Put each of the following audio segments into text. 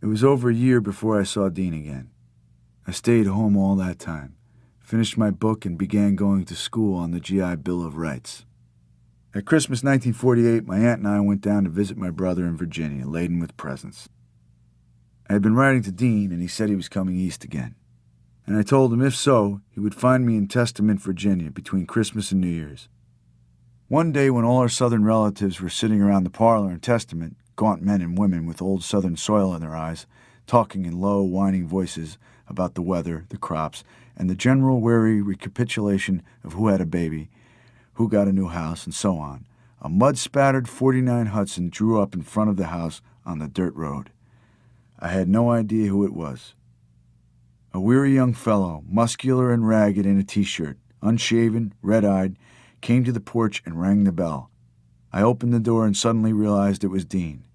It was over a year before I saw Dean again. I stayed home all that time, finished my book, and began going to school on the GI Bill of Rights. At Christmas 1948, my aunt and I went down to visit my brother in Virginia, laden with presents. I had been writing to Dean, and he said he was coming east again. And I told him if so, he would find me in Testament, Virginia, between Christmas and New Year's. One day when all our Southern relatives were sitting around the parlor in Testament, gaunt men and women with old Southern soil in their eyes, talking in low, whining voices about the weather, the crops, and the general weary recapitulation of who had a baby, who got a new house, and so on, a mud-spattered 49 Hudson drew up in front of the house on the dirt road. I had no idea who it was. A weary young fellow, muscular and ragged in a T-shirt, unshaven, red-eyed, came to the porch and rang the bell. I opened the door and suddenly realized it was Dean.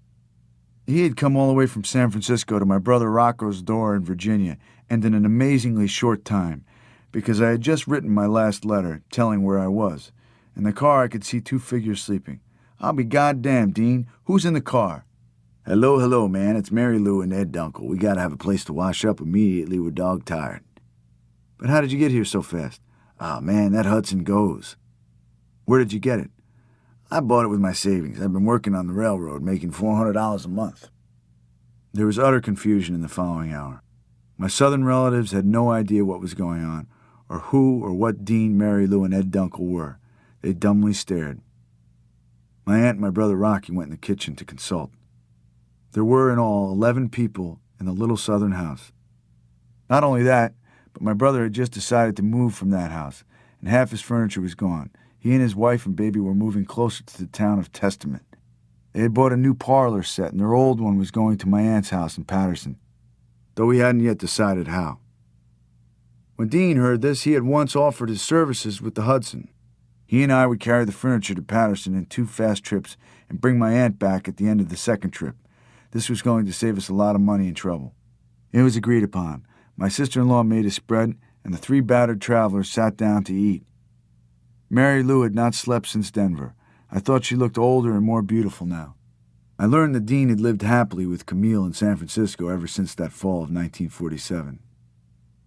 He had come all the way from San Francisco to my brother Rocco's door in Virginia, and in an amazingly short time, because I had just written my last letter telling where I was. In the car I could see two figures sleeping. "I'll be goddamned, Dean. Who's in the car?" Hello, man. It's Mary Lou and Ed Dunkel. We gotta have a place to wash up immediately. We're dog-tired." "But how did you get here so fast?" "Ah, man, that Hudson goes." "Where did you get it?" "I bought it with my savings. I've been working on the railroad, making $400 a month." There was utter confusion in the following hour. My Southern relatives had no idea what was going on, or who or what Dean, Mary Lou, and Ed Dunkel were. They dumbly stared. My aunt and my brother Rocky went in the kitchen to consult. There were in all 11 people in the little Southern house. Not only that, but my brother had just decided to move from that house, and half his furniture was gone. He and his wife and baby were moving closer to the town of Testament. They had bought a new parlor set, and their old one was going to my aunt's house in Patterson, though he hadn't yet decided how. When Dean heard this, he at once offered his services with the Hudson. He and I would carry the furniture to Patterson in 2 fast trips and bring my aunt back at the end of the second trip. This was going to save us a lot of money and trouble. It was agreed upon. My sister-in-law made a spread, and the 3 battered travelers sat down to eat. Mary Lou had not slept since Denver. I thought she looked older and more beautiful now. I learned that Dean had lived happily with Camille in San Francisco ever since that fall of 1947.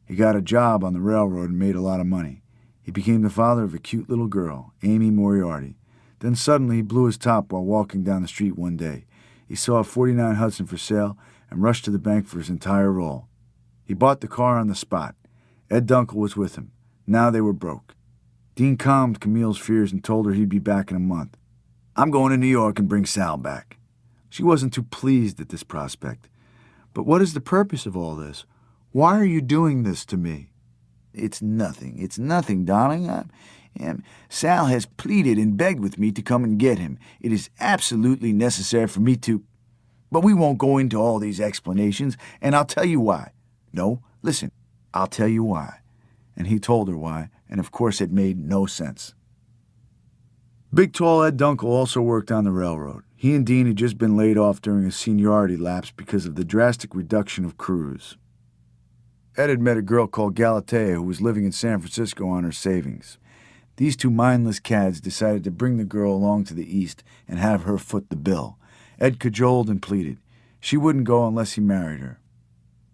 He got a job on the railroad and made a lot of money. He became the father of a cute little girl, Amy Moriarty. Then suddenly he blew his top while walking down the street one day. He saw a 49 Hudson for sale and rushed to the bank for his entire roll. He bought the car on the spot. Ed Dunkel was with him. Now they were broke. Dean calmed Camille's fears and told her he'd be back in a month. "I'm going to New York and bring Sal back." She wasn't too pleased at this prospect. "But what is the purpose of all this? Why are you doing this to me?" It's nothing, darling. Sal has pleaded and begged with me to come and get him. It is absolutely necessary for me to... But we won't go into all these explanations, and I'll tell you why. No, listen, I'll tell you why." And he told her why, and of course it made no sense. Big tall Ed Dunkel also worked on the railroad. He and Dean had just been laid off during a seniority lapse because of the drastic reduction of crews. Ed had met a girl called Galatea who was living in San Francisco on her savings. These 2 mindless cads decided to bring the girl along to the east and have her foot the bill. Ed cajoled and pleaded. She wouldn't go unless he married her.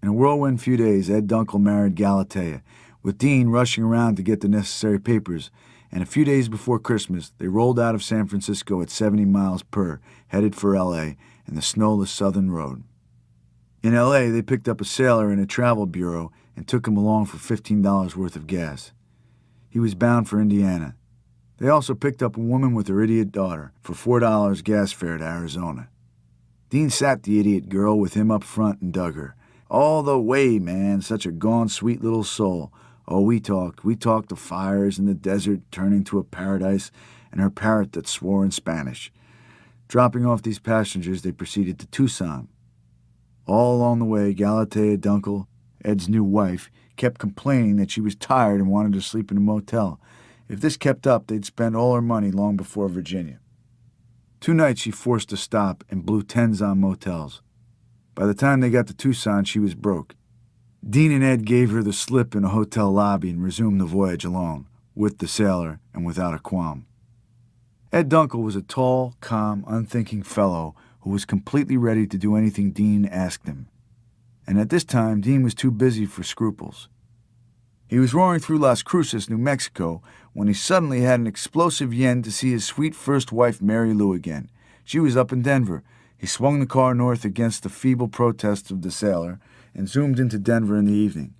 In a whirlwind few days, Ed Dunkel married Galatea, with Dean rushing around to get the necessary papers, and a few days before Christmas, they rolled out of San Francisco at 70 miles per, headed for L.A. and the snowless Southern Road. In L.A., they picked up a sailor in a travel bureau and took him along for $15 worth of gas. He was bound for Indiana. They also picked up a woman with her idiot daughter for $4 gas fare to Arizona. Dean sat the idiot girl with him up front and dug her. All the way, man, such a gone sweet little soul. Oh, we talked of fires in the desert turning to a paradise and her parrot that swore in Spanish. Dropping off these passengers, they proceeded to Tucson. All along the way, Galatea Dunkel, Ed's new wife, kept complaining that she was tired and wanted to sleep in a motel. If this kept up, they'd spend all her money long before Virginia. 2 nights she forced to stop and blew tens on motels. By the time they got to Tucson, she was broke. Dean and Ed gave her the slip in a hotel lobby and resumed the voyage alone, with the sailor and without a qualm. Ed Dunkel was a tall, calm, unthinking fellow who was completely ready to do anything Dean asked him. and at this time Dean was too busy for scruples. He was roaring through Las Cruces, New Mexico, when he suddenly had an explosive yen to see his sweet first wife Mary Lou again. She was up in Denver. He swung the car north against the feeble protests of the sailor and zoomed into Denver in the evening.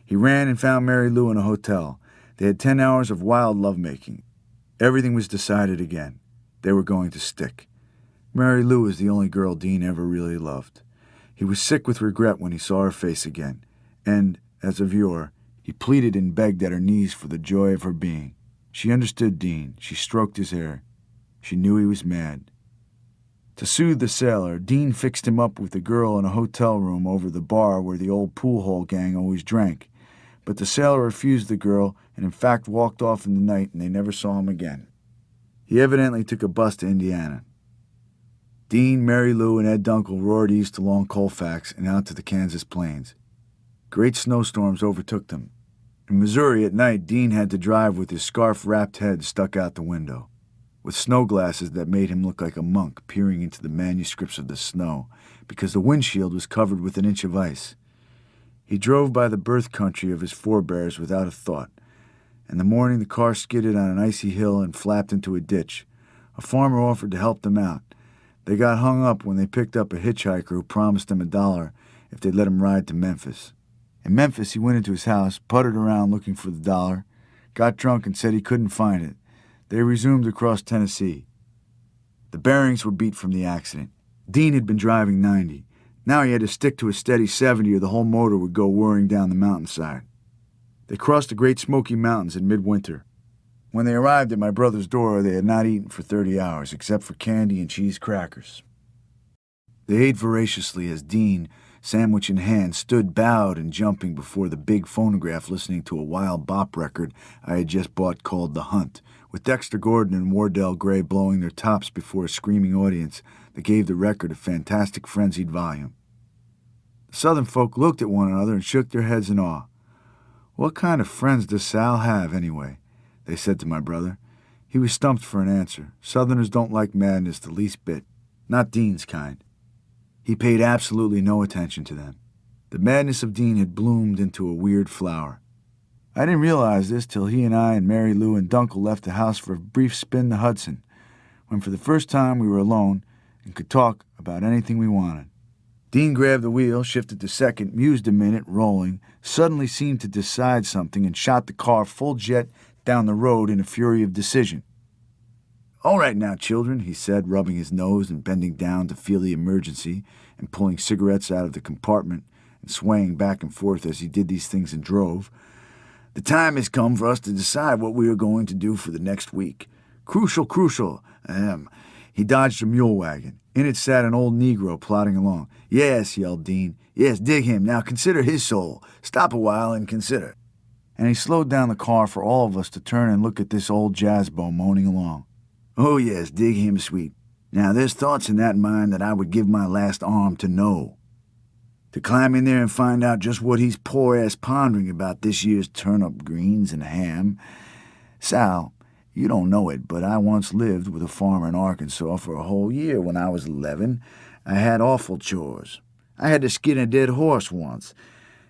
He ran and found Mary Lou in a hotel. They had 10 hours of wild lovemaking. Everything was decided again. They were going to stick. Mary Lou was the only girl Dean ever really loved. He was sick with regret when he saw her face again, and, as a viewer, he pleaded and begged at her knees for the joy of her being. She understood Dean. She stroked his hair. She knew he was mad. To soothe the sailor, Dean fixed him up with a girl in a hotel room over the bar where the old pool hall gang always drank. But the sailor refused the girl and in fact walked off in the night, and they never saw him again. He evidently took a bus to Indiana. Dean, Mary Lou, and Ed Dunkel roared east along Colfax and out to the Kansas plains. Great snowstorms overtook them. In Missouri at night, Dean had to drive with his scarf-wrapped head stuck out the window, with snow glasses that made him look like a monk peering into the manuscripts of the snow, because the windshield was covered with an inch of ice. He drove by the birth country of his forebears without a thought. In the morning, the car skidded on an icy hill and flapped into a ditch. A farmer offered to help them out. They got hung up when they picked up a hitchhiker who promised them $1 if they'd let him ride to Memphis. In Memphis, he went into his house, puttered around looking for the $1, got drunk and said he couldn't find it. They resumed across Tennessee. The bearings were beat from the accident. Dean had been driving 90. Now he had to stick to a steady 70 or the whole motor would go whirring down the mountainside. They crossed the Great Smoky Mountains in midwinter. When they arrived at my brother's door, they had not eaten for 30 hours, except for candy and cheese crackers. They ate voraciously as Dean, sandwich in hand, stood bowed and jumping before the big phonograph listening to a wild bop record I had just bought called The Hunt, with Dexter Gordon and Wardell Gray blowing their tops before a screaming audience that gave the record a fantastic frenzied volume. The Southern folk looked at one another and shook their heads in awe. "What kind of friends does Sal have, anyway?" they said to my brother. He was stumped for an answer. Southerners don't like madness the least bit. Not Dean's kind. He paid absolutely no attention to them. The madness of Dean had bloomed into a weird flower. I didn't realize this till he and I and Mary Lou and Dunkel left the house for a brief spin to Hudson, when for the first time we were alone and could talk about anything we wanted. Dean grabbed the wheel, shifted to second, mused a minute, rolling, suddenly seemed to decide something, and shot the car full jet down the road in a fury of decision. "All right now, children," he said, rubbing his nose and bending down to feel the emergency and pulling cigarettes out of the compartment and swaying back and forth as he did these things and drove. "The time has come for us to decide what we are going to do for the next week. Crucial. He dodged a mule wagon. In it sat an old Negro plodding along. "Yes," yelled Dean. "Yes, dig him. Now consider his soul. Stop a while and consider." And he slowed down the car for all of us to turn and look at this old jazzbo moaning along. "Oh, yes, dig him sweet. Now, there's thoughts in that mind that I would give my last arm to know. To climb in there and find out just what he's poor-ass pondering about this year's turnip greens and ham. Sal, you don't know it, but I once lived with a farmer in Arkansas for a whole year when I was 11. I had awful chores. I had to skin a dead horse once.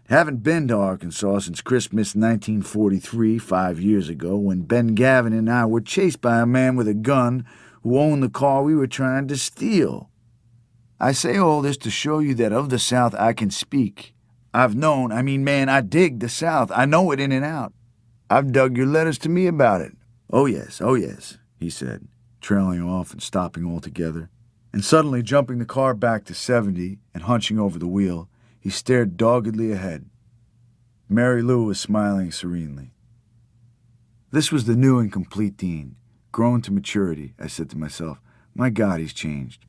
Haven't been to Arkansas since Christmas 1943, 5 years ago, when Ben Gavin and I were chased by a man with a gun who owned the car we were trying to steal. I say all this to show you that of the South I can speak. I dig the South. I know it in and out. I've dug your letters to me about it. Oh yes, he said, trailing off and stopping altogether. And suddenly jumping the car back to 70 and hunching over the wheel, he stared doggedly ahead. Mary Lou was smiling serenely. This was the new and complete Dean, grown to maturity, I said to myself. My God, he's changed.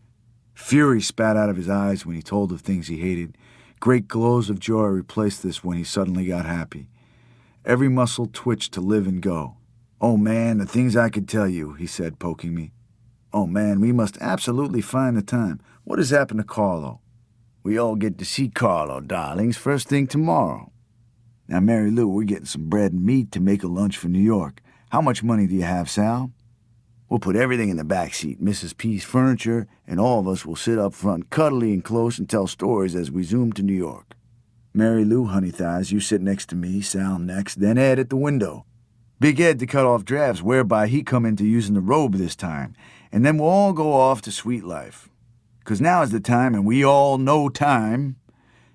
Fury spat out of his eyes when he told of things he hated. Great glows of joy replaced this when he suddenly got happy. Every muscle twitched to live and go. "Oh, man, the things I could tell you," he said, poking me. "Oh, man, we must absolutely find the time. What has happened to Carlo?" "We all get to see Carlo, darlings, first thing tomorrow. Now, Mary Lou, we're getting some bread and meat to make a lunch for New York. How much money do you have, Sal?" "We'll put everything in the back seat, Mrs. P's furniture, and all of us will sit up front cuddly and close and tell stories as we zoom to New York." Mary Lou, honey thighs, you sit next to me, Sal next, then Ed at the window. Big Ed to cut off drafts, whereby he come into using the robe this time, and then we'll all go off to sweet life. 'Cause now is the time, and we all know time.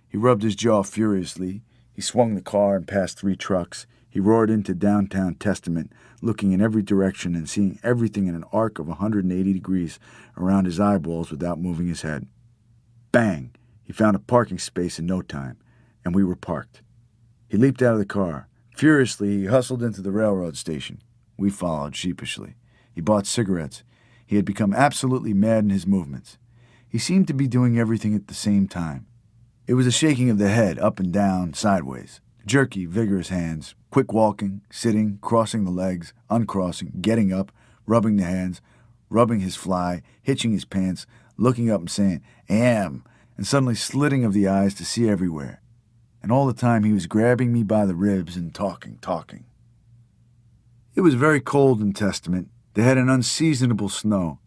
He rubbed his jaw furiously. He swung the car and passed 3 trucks. He roared into downtown Testament, looking in every direction and seeing everything in an arc of 180 degrees around his eyeballs without moving his head. Bang! He found a parking space in no time, and we were parked. He leaped out of the car. Furiously, he hustled into the railroad station. We followed sheepishly. He bought cigarettes. He had become absolutely mad in his movements. He seemed to be doing everything at the same time. It was a shaking of the head, up and down, sideways. Jerky, vigorous hands, quick walking, sitting, crossing the legs, uncrossing, getting up, rubbing the hands, rubbing his fly, hitching his pants, looking up and saying, "Am," and suddenly slitting of the eyes to see everywhere. And all the time he was grabbing me by the ribs and talking. It was very cold in Testament. They had an unseasonable snow.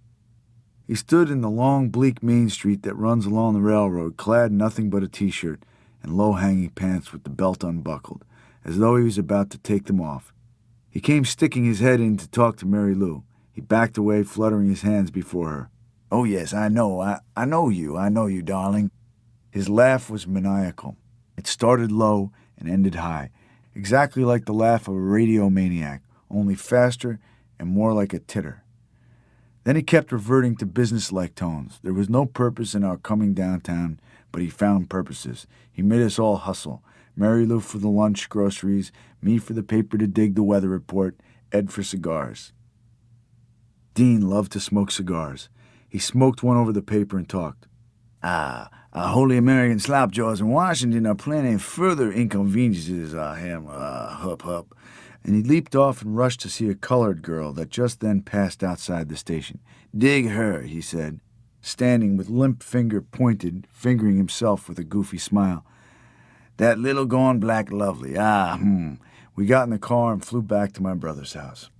He stood in the long, bleak main street that runs along the railroad, clad in nothing but a t-shirt and low-hanging pants with the belt unbuckled, as though he was about to take them off. He came sticking his head in to talk to Mary Lou. He backed away, fluttering his hands before her. "Oh, yes, I know. I know you, darling." His laugh was maniacal. It started low and ended high, exactly like the laugh of a radio maniac, only faster and more like a titter. Then he kept reverting to business-like tones. There was no purpose in our coming downtown, but he found purposes. He made us all hustle. Mary Lou for the lunch groceries, me for the paper to dig the weather report, Ed for cigars. Dean loved to smoke cigars. He smoked one over the paper and talked. Holy American slapjaws in Washington are planning further inconveniences, hup. And he leaped off and rushed to see a colored girl that just then passed outside the station. "Dig her," he said, standing with limp finger pointed, fingering himself with a goofy smile. "That little gone black lovely. We got in the car and flew back to my brother's house.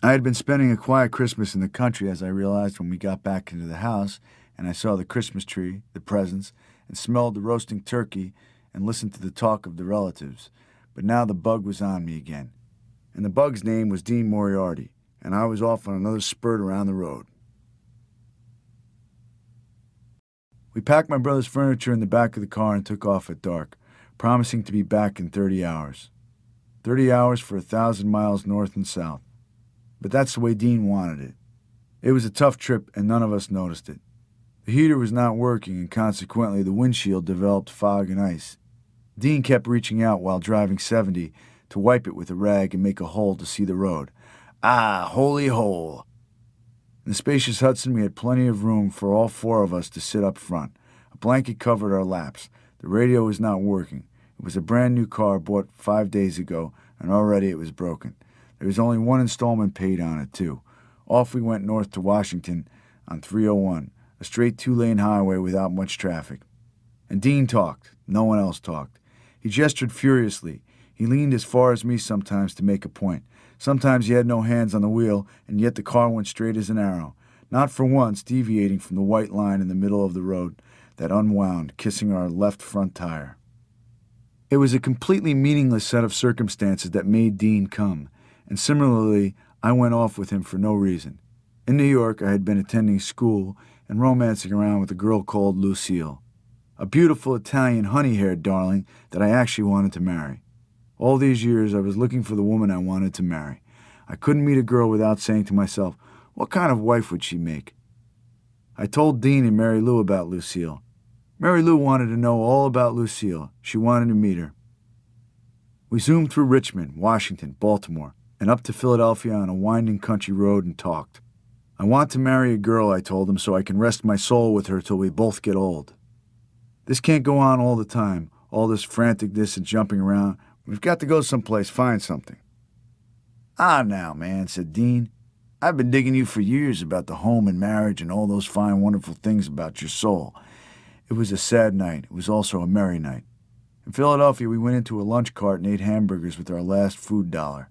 I had been spending a quiet Christmas in the country, as I realized when we got back into the house, and I saw the Christmas tree, the presents, and smelled the roasting turkey and listened to the talk of the relatives. But now the bug was on me again. And the bug's name was Dean Moriarty, and I was off on another spurt around the road. We packed my brother's furniture in the back of the car and took off at dark, promising to be back in 30 hours. 30 hours for 1,000 miles north and south. But that's the way Dean wanted it. It was a tough trip, and none of us noticed it. The heater was not working, and consequently the windshield developed fog and ice. Dean kept reaching out while driving 70 to wipe it with a rag and make a hole to see the road. Holy hole! In the spacious Hudson, we had plenty of room for all 4 of us to sit up front. A blanket covered our laps. The radio was not working. It was a brand new car bought 5 days ago, and already it was broken. There was only 1 installment paid on it, too. Off we went north to Washington on 301, a straight 2-lane highway without much traffic. And Dean talked. No one else talked. He gestured furiously. He leaned as far as me sometimes to make a point. Sometimes he had no hands on the wheel, and yet the car went straight as an arrow, not for once deviating from the white line in the middle of the road that unwound, kissing our left front tire. It was a completely meaningless set of circumstances that made Dean come, and similarly, I went off with him for no reason. In New York, I had been attending school and romancing around with a girl called Lucille, a beautiful Italian honey-haired darling that I actually wanted to marry. All these years, I was looking for the woman I wanted to marry. I couldn't meet a girl without saying to myself, what kind of wife would she make? I told Dean and Mary Lou about Lucille. Mary Lou wanted to know all about Lucille. She wanted to meet her. We zoomed through Richmond, Washington, Baltimore, and up to Philadelphia on a winding country road and talked. I want to marry a girl, I told him, so I can rest my soul with her till we both get old. This can't go on all the time, all this franticness and jumping around. We've got to go someplace, find something. Now, man, said Dean. I've been digging you for years about the home and marriage and all those fine, wonderful things about your soul. It was a sad night. It was also a merry night. In Philadelphia, we went into a lunch cart and ate hamburgers with our last food dollar.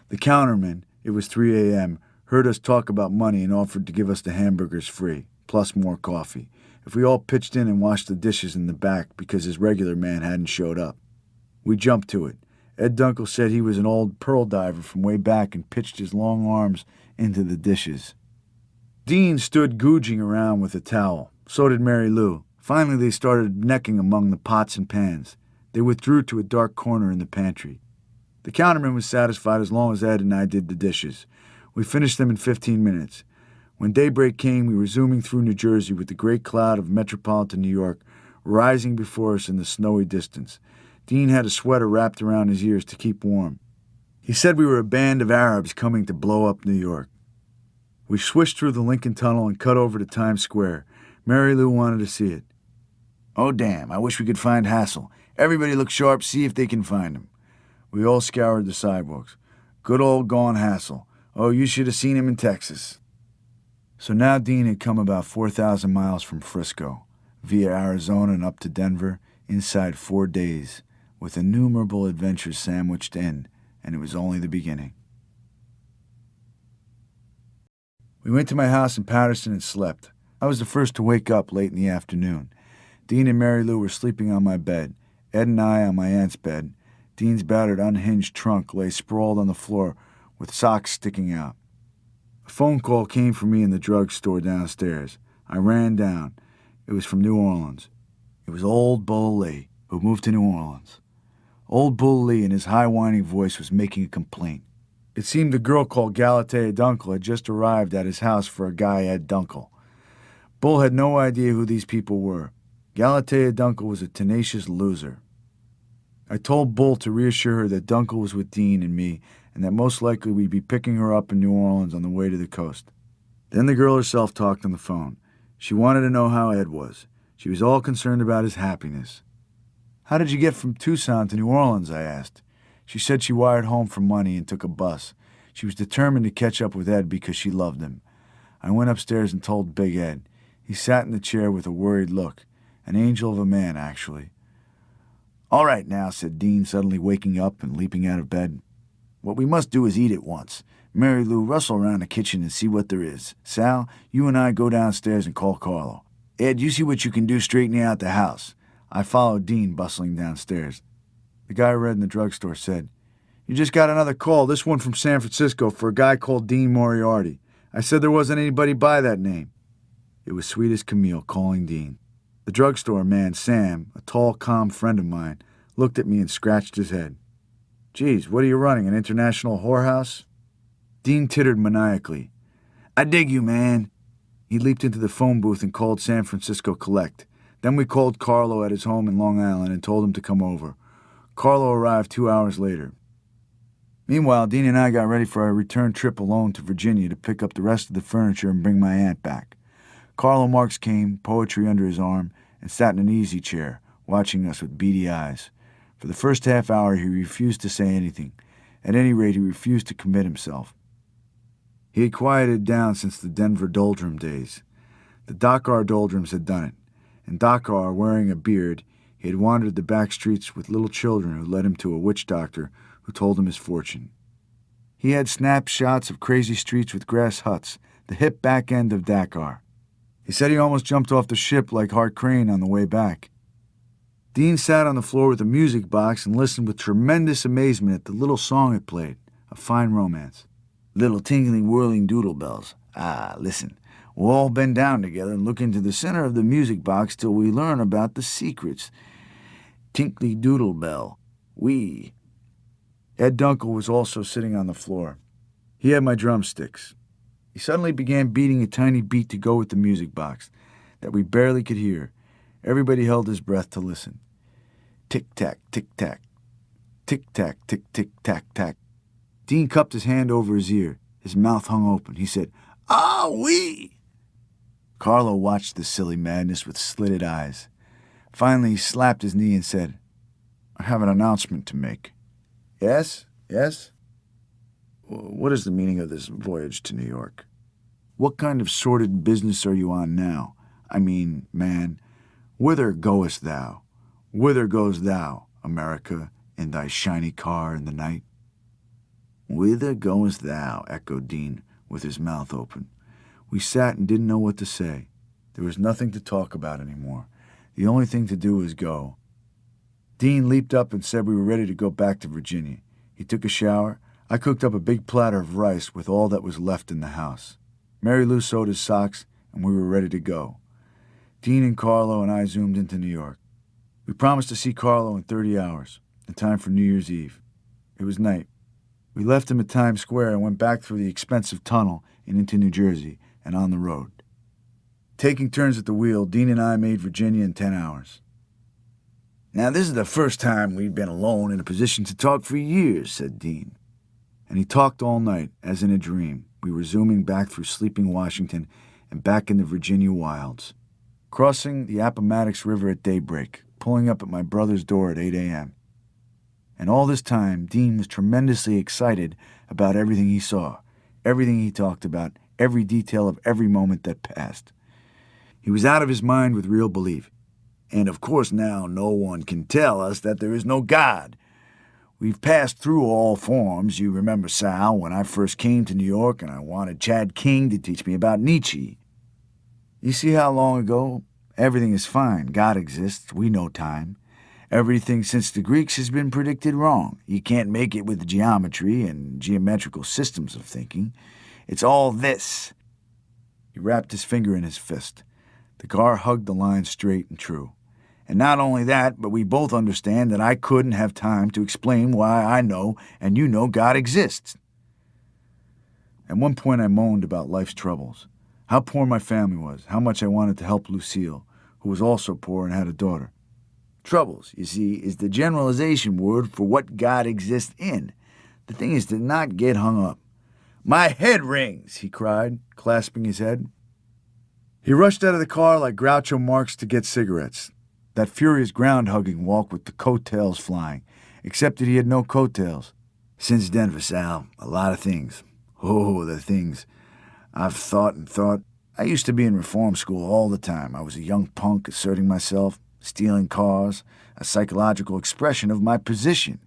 The counterman, it was 3 a.m., heard us talk about money and offered to give us the hamburgers free, plus more coffee. if we all pitched in and washed the dishes in the back because his regular man hadn't showed up. We jumped to it. Ed Dunkel said he was an old pearl diver from way back and pitched his long arms into the dishes. Dean stood gouging around with a towel. So did Mary Lou. Finally, they started necking among the pots and pans. They withdrew to a dark corner in the pantry. The counterman was satisfied as long as Ed and I did the dishes. We finished them in 15 minutes. When daybreak came, we were zooming through New Jersey with the great cloud of metropolitan New York rising before us in the snowy distance. Dean had a sweater wrapped around his ears to keep warm. He said we were a band of Arabs coming to blow up New York. We swished through the Lincoln Tunnel and cut over to Times Square. Mary Lou wanted to see it. "Oh, damn, I wish we could find Hassel. Everybody look sharp, see if they can find him." We all scoured the sidewalks. "Good old gone Hassel. Oh, you should have seen him in Texas." So now Dean had come about 4,000 miles from Frisco, via Arizona and up to Denver, inside 4 days, with innumerable adventures sandwiched in, and it was only the beginning. We went to my house in Patterson and slept. I was the first to wake up late in the afternoon. Dean and Mary Lou were sleeping on my bed, Ed and I on my aunt's bed. Dean's battered, unhinged trunk lay sprawled on the floor with socks sticking out. A phone call came for me in the drugstore downstairs. I ran down. It was from New Orleans. It was old Bull Lee, who moved to New Orleans. Old Bull Lee, in his high whining voice, was making a complaint. It seemed a girl called Galatea Dunkel had just arrived at his house for a guy, Ed Dunkel. Bull had no idea who these people were. Galatea Dunkel was a tenacious loser. I told Bull to reassure her that Dunkel was with Dean and me, and that most likely we'd be picking her up in New Orleans on the way to the coast. Then the girl herself talked on the phone. She wanted to know how Ed was. She was all concerned about his happiness. "How did you get from Tucson to New Orleans?" I asked. She said she wired home for money and took a bus. She was determined to catch up with Ed because she loved him. I went upstairs and told Big Ed. He sat in the chair with a worried look. An angel of a man, actually. "All right now," said Dean, suddenly waking up and leaping out of bed. "What we must do is eat at once. Mary Lou, rustle around the kitchen and see what there is. Sal, you and I go downstairs and call Carlo. Ed, you see what you can do straightening out the house." I followed Dean, bustling downstairs. The guy I read in the drugstore said, "You just got another call, this one from San Francisco, for a guy called Dean Moriarty. I said there wasn't anybody by that name." It was sweet as Camille calling Dean. The drugstore man, Sam, a tall, calm friend of mine, looked at me and scratched his head. "Geez, what are you running, an international whorehouse?" Dean tittered maniacally. "I dig you, man." He leaped into the phone booth and called San Francisco Collect. Then we called Carlo at his home in Long Island and told him to come over. Carlo arrived 2 hours later. Meanwhile, Dean and I got ready for our return trip alone to Virginia to pick up the rest of the furniture and bring my aunt back. Carlo Marx came, poetry under his arm, and sat in an easy chair, watching us with beady eyes. For the first half hour, he refused to say anything. At any rate, he refused to commit himself. He had quieted down since the Denver doldrum days. The Dakar doldrums had done it. And Dakar, wearing a beard, he had wandered the back streets with little children who led him to a witch doctor who told him his fortune. He had snapshots of crazy streets with grass huts, the hip back end of Dakar. He said he almost jumped off the ship like Hart Crane on the way back. Dean sat on the floor with a music box and listened with tremendous amazement at the little song it played, a fine romance. Little tingling, whirling doodle bells. Ah, listen. We'll all bend down together and look into the center of the music box till we learn about the secrets. Tinkly doodle bell. Wee. Ed Dunkel was also sitting on the floor. He had my drumsticks. He suddenly began beating a tiny beat to go with the music box that we barely could hear. Everybody held his breath to listen. Tick-tack, tick-tack. Tick-tack, tick-tick-tack-tack. Dean cupped his hand over his ear. His mouth hung open. He said, "Ah, wee!" Carlo watched the silly madness with slitted eyes. Finally, he slapped his knee and said, "I have an announcement to make." "Yes? Yes?" "What is the meaning of this voyage to New York? What kind of sordid business are you on now? I mean, man, whither goest thou? Whither goest thou, America, in thy shiny car in the night?" "Whither goest thou?" echoed Dean, with his mouth open. We sat and didn't know what to say. There was nothing to talk about anymore. The only thing to do was go. Dean leaped up and said we were ready to go back to Virginia. He took a shower. I cooked up a big platter of rice with all that was left in the house. Mary Lou sewed his socks, and we were ready to go. Dean and Carlo and I zoomed into New York. We promised to see Carlo in 30 hours, in time for New Year's Eve. It was night. We left him at Times Square and went back through the expensive tunnel and into New Jersey and on the road. Taking turns at the wheel, Dean and I made Virginia in 10 hours. "Now, this is the first time we've been alone in a position to talk for years," said Dean. And he talked all night, as in a dream. We were zooming back through sleeping Washington and back in the Virginia wilds, crossing the Appomattox River at daybreak, pulling up at my brother's door at 8 a.m. And all this time, Dean was tremendously excited about everything he saw, everything he talked about, every detail of every moment that passed. He was out of his mind with real belief. "And of course now no one can tell us that there is no God. We've passed through all forms. You remember, Sal, when I first came to New York and I wanted Chad King to teach me about Nietzsche. You see how long ago? Everything is fine. God exists. We know time. Everything since the Greeks has been predicted wrong. You can't make it with geometry and geometrical systems of thinking. It's all this." He wrapped his finger in his fist. The car hugged the line straight and true. "And not only that, but we both understand that I couldn't have time to explain why I know and you know God exists." At one point I moaned about life's troubles, how poor my family was, how much I wanted to help Lucille, who was also poor and had a daughter. Troubles, you see, is the generalization word for what God exists in. The thing is to not get hung up. "My head rings," he cried, clasping his head. He rushed out of the car like Groucho Marx to get cigarettes. That furious ground-hugging walk with the coattails flying, except that he had no coattails. "Since Denver, Sal, a lot of things. Oh, the things. I've thought and thought. I used to be in reform school all the time. I was a young punk asserting myself, stealing cars, a psychological expression of my position.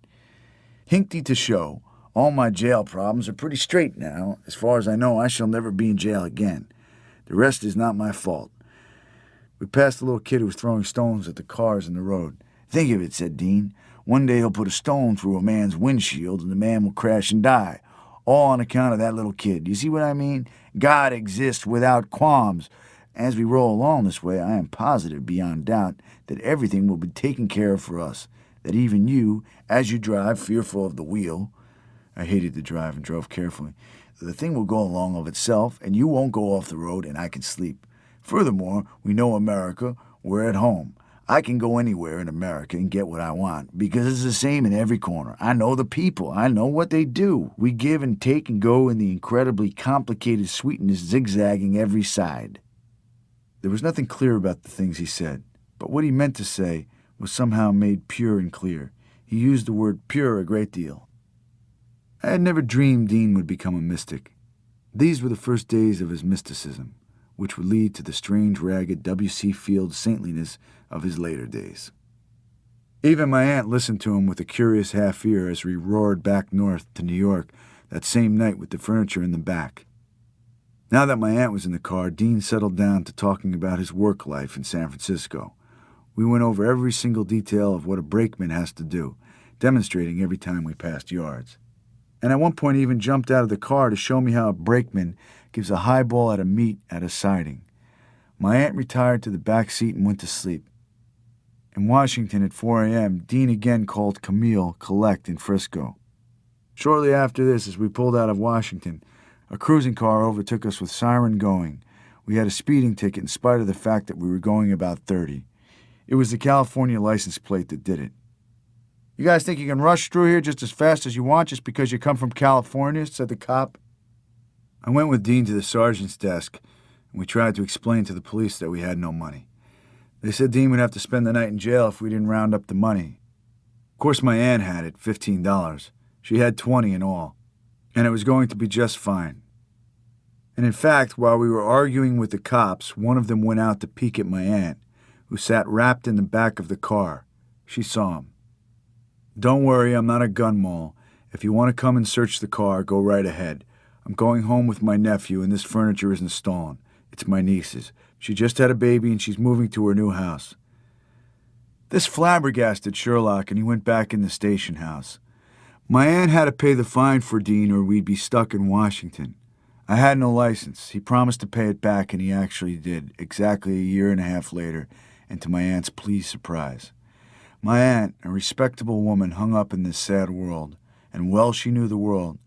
Hinkty to show, all my jail problems are pretty straight now. As far as I know, I shall never be in jail again. The rest is not my fault." We passed a little kid who was throwing stones at the cars in the road. "Think of it," said Dean. "One day he'll put a stone through a man's windshield and the man will crash and die. All on account of that little kid. You see what I mean? God exists without qualms. As we roll along this way, I am positive beyond doubt that everything will be taken care of for us, that even you, as you drive, fearful of the wheel," I hated to drive and drove carefully, "the thing will go along of itself, and you won't go off the road, and I can sleep. Furthermore, we know America, we're at home. I can go anywhere in America and get what I want, because it's the same in every corner. I know the people, I know what they do. We give and take and go in the incredibly complicated sweetness zigzagging every side." There was nothing clear about the things he said, but what he meant to say was somehow made pure and clear. He used the word pure a great deal. I had never dreamed Dean would become a mystic. These were the first days of his mysticism, which would lead to the strange, ragged W.C. Fields saintliness of his later days. Even my aunt listened to him with a curious half-ear as we roared back north to New York that same night with the furniture in the back. Now that my aunt was in the car, Dean settled down to talking about his work life in San Francisco. We went over every single detail of what a brakeman has to do, demonstrating every time we passed yards. And at one point he even jumped out of the car to show me how a brakeman gives a highball at a meet at a siding. My aunt retired to the back seat and went to sleep. In Washington at 4 a.m., Dean again called Camille collect in Frisco. Shortly after this, as we pulled out of Washington, a cruising car overtook us with siren going. We had a speeding ticket in spite of the fact that we were going about 30. It was the California license plate that did it. "You guys think you can rush through here just as fast as you want just because you come from California?" said the cop. I went with Dean to the sergeant's desk, and we tried to explain to the police that we had no money. They said Dean would have to spend the night in jail if we didn't round up the money. Of course, my aunt had it, $15. She had 20 in all, and it was going to be just fine. And in fact, while we were arguing with the cops, one of them went out to peek at my aunt, who sat wrapped in the back of the car. She saw him. "Don't worry, I'm not a gun mole. If you want to come and search the car, go right ahead. I'm going home with my nephew, and this furniture isn't stolen. It's my niece's. She just had a baby and she's moving to her new house. This flabbergasted Sherlock, and he went back in the station house. My aunt had to pay the fine for Dean or we'd be stuck in Washington. I had no license. He promised to pay it back, and he actually did, exactly a year and a half later, and to my aunt's pleased surprise. My aunt, a respectable woman hung up in this sad world, and well she knew the world.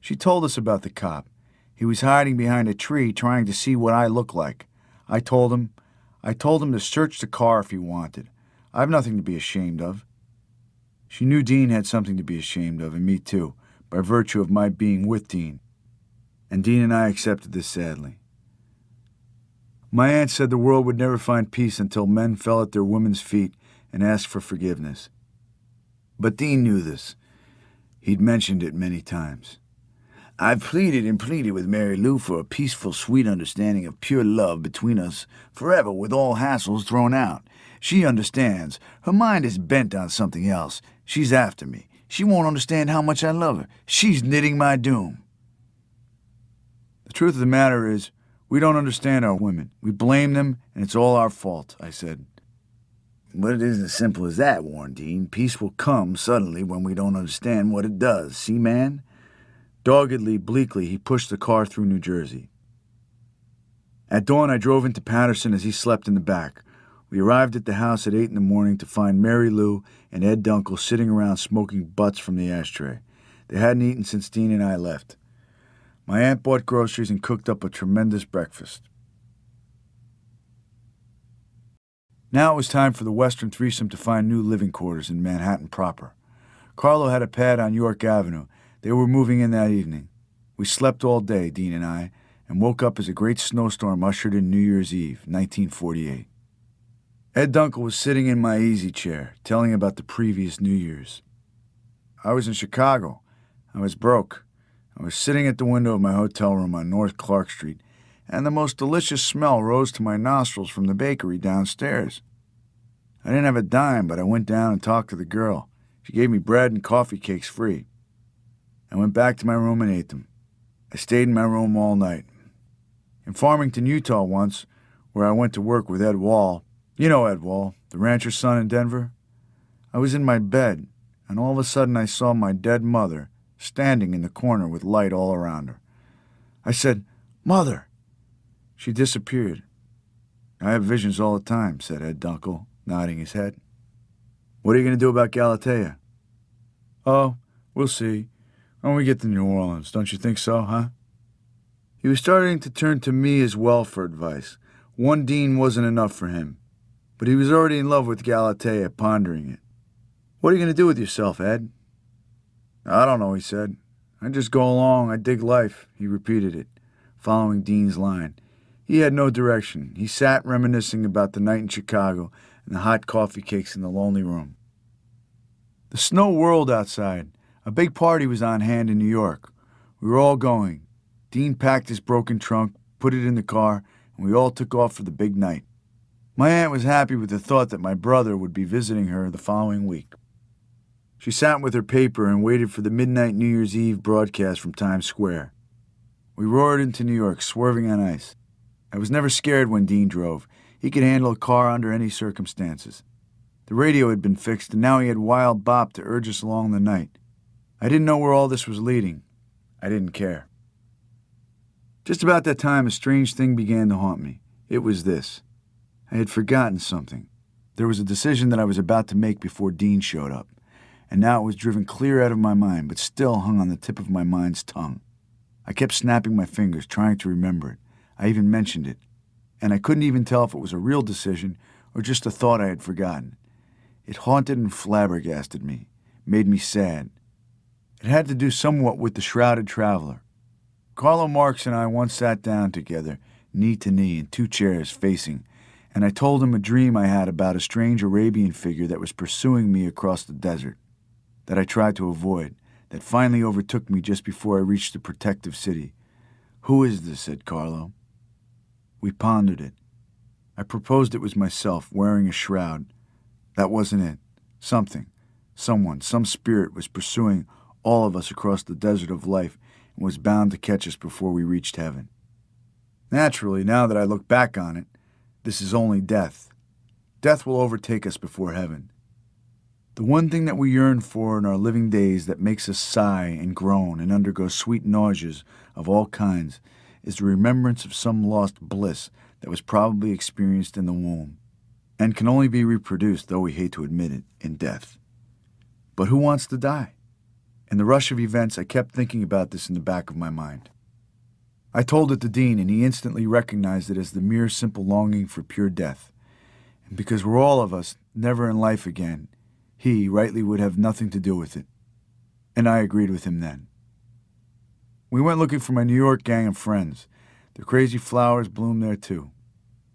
She told us about the cop. He was hiding behind a tree trying to see what I looked like. I told him to search the car if he wanted. I've nothing to be ashamed of. She knew Dean had something to be ashamed of, and me too, by virtue of my being with Dean. And Dean and I accepted this sadly. My aunt said the world would never find peace until men fell at their women's feet and asked for forgiveness. But Dean knew this. He'd mentioned it many times. I've pleaded and pleaded with Mary Lou for a peaceful, sweet understanding of pure love between us forever with all hassles thrown out. She understands. Her mind is bent on something else. She's after me. She won't understand how much I love her. She's knitting my doom. The truth of the matter is, we don't understand our women. We blame them, and it's all our fault, I said. But it isn't as simple as that, warned Dean. Peace will come suddenly when we don't understand what it does. See, man? Doggedly, bleakly, he pushed the car through New Jersey. At dawn, I drove into Patterson as he slept in the back. We arrived at the house at 8 in the morning to find Mary Lou and Ed Dunkel sitting around smoking butts from the ashtray. They hadn't eaten since Dean and I left. My aunt bought groceries and cooked up a tremendous breakfast. Now it was time for the Western threesome to find new living quarters in Manhattan proper. Carlo had a pad on York Avenue. They were moving in that evening. We slept all day, Dean and I, and woke up as a great snowstorm ushered in New Year's Eve, 1948. Ed Dunkel was sitting in my easy chair, telling about the previous New Year's. I was in Chicago. I was broke. I was sitting at the window of my hotel room on North Clark Street, and the most delicious smell rose to my nostrils from the bakery downstairs. I didn't have a dime, but I went down and talked to the girl. She gave me bread and coffee cakes free. I went back to my room and ate them. I stayed in my room all night. In Farmington, Utah once, where I went to work with Ed Wall, you know Ed Wall, the rancher's son in Denver, I was in my bed, and all of a sudden I saw my dead mother standing in the corner with light all around her. I said, "Mother!" She disappeared. I have visions all the time, said Ed Dunkel, nodding his head. What are you going to do about Galatea? Oh, we'll see. When we get to New Orleans, don't you think so, huh? He was starting to turn to me as well for advice. One Dean wasn't enough for him. But he was already in love with Galatea, pondering it. What are you going to do with yourself, Ed? I don't know, he said. I just go along. I dig life, he repeated it, following Dean's line. He had no direction. He sat reminiscing about the night in Chicago and the hot coffee cakes in the lonely room. The snow whirled outside. A big party was on hand in New York. We were all going. Dean packed his broken trunk, put it in the car, and we all took off for the big night. My aunt was happy with the thought that my brother would be visiting her the following week. She sat with her paper and waited for the midnight New Year's Eve broadcast from Times Square. We roared into New York, swerving on ice. I was never scared when Dean drove. He could handle a car under any circumstances. The radio had been fixed, and now he had Wild Bop to urge us along the night. I didn't know where all this was leading. I didn't care. Just about that time, a strange thing began to haunt me. It was this. I had forgotten something. There was a decision that I was about to make before Dean showed up, and now it was driven clear out of my mind, but still hung on the tip of my mind's tongue. I kept snapping my fingers, trying to remember it. I even mentioned it, and I couldn't even tell if it was a real decision or just a thought I had forgotten. It haunted and flabbergasted me, made me sad. It had to do somewhat with the shrouded traveler. Carlo Marx and I once sat down together, knee to knee, in two chairs facing, and I told him a dream I had about a strange Arabian figure that was pursuing me across the desert, that I tried to avoid, that finally overtook me just before I reached the protective city. Who is this? Said Carlo. We pondered it. I proposed it was myself, wearing a shroud. That wasn't it. Something, someone, some spirit was pursuing all of us across the desert of life and was bound to catch us before we reached heaven. Naturally, now that I look back on it, This is only death. Death will overtake us before heaven. The one thing that we yearn for in our living days that makes us sigh and groan and undergo sweet nauseas of all kinds is the remembrance of some lost bliss that was probably experienced in the womb, and can only be reproduced, though we hate to admit it, in death. But who wants to die? In the rush of events, I kept thinking about this in the back of my mind. I told it to Dean, and he instantly recognized it as the mere simple longing for pure death. And because we're all of us never in life again, he rightly would have nothing to do with it. And I agreed with him then. We went looking for my New York gang of friends. The crazy flowers bloomed there too.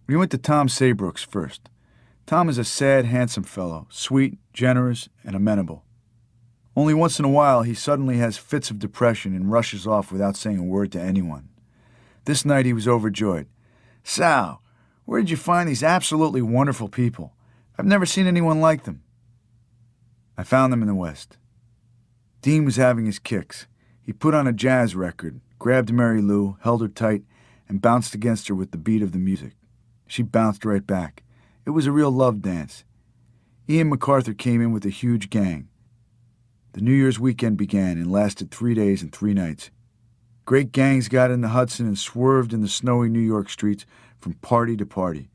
We went to Tom Saybrook's first. Tom is a sad, handsome fellow, sweet, generous, and amenable. Only once in a while he suddenly has fits of depression and rushes off without saying a word to anyone. This night he was overjoyed. "Sal, where did you find these absolutely wonderful people? I've never seen anyone like them." I found them in the West. Dean was having his kicks. He put on a jazz record, grabbed Mary Lou, held her tight, and bounced against her with the beat of the music. She bounced right back. It was a real love dance. Ian MacArthur came in with a huge gang. The New Year's weekend began and lasted 3 days and 3 nights. Great gangs got in the Hudson and swerved in the snowy New York streets from party to party.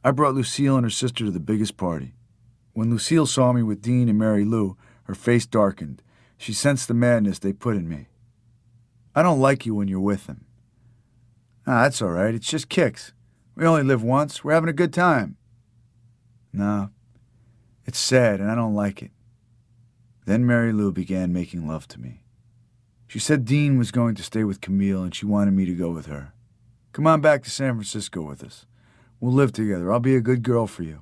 I brought Lucille and her sister to the biggest party. When Lucille saw me with Dean and Mary Lou, her face darkened. She sensed the madness they put in me. "I don't like you when you're with them." "Ah, that's all right. It's just kicks. We only live once. We're having a good time." "No, it's sad and I don't like it." Then Mary Lou began making love to me. She said Dean was going to stay with Camille and she wanted me to go with her. "Come on back to San Francisco with us. We'll live together. I'll be a good girl for you."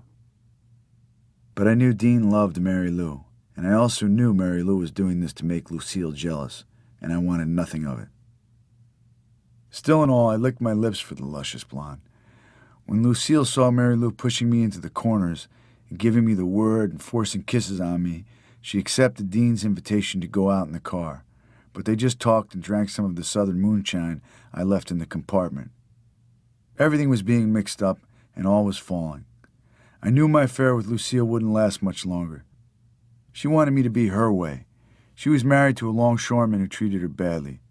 But I knew Dean loved Mary Lou, and I also knew Mary Lou was doing this to make Lucille jealous, and I wanted nothing of it. Still in all, I licked my lips for the luscious blonde. When Lucille saw Mary Lou pushing me into the corners and giving me the word and forcing kisses on me, she accepted Dean's invitation to go out in the car, but they just talked and drank some of the southern moonshine I left in the compartment. Everything was being mixed up, and all was falling. I knew my affair with Lucille wouldn't last much longer. She wanted me to be her way. She was married to a longshoreman who treated her badly.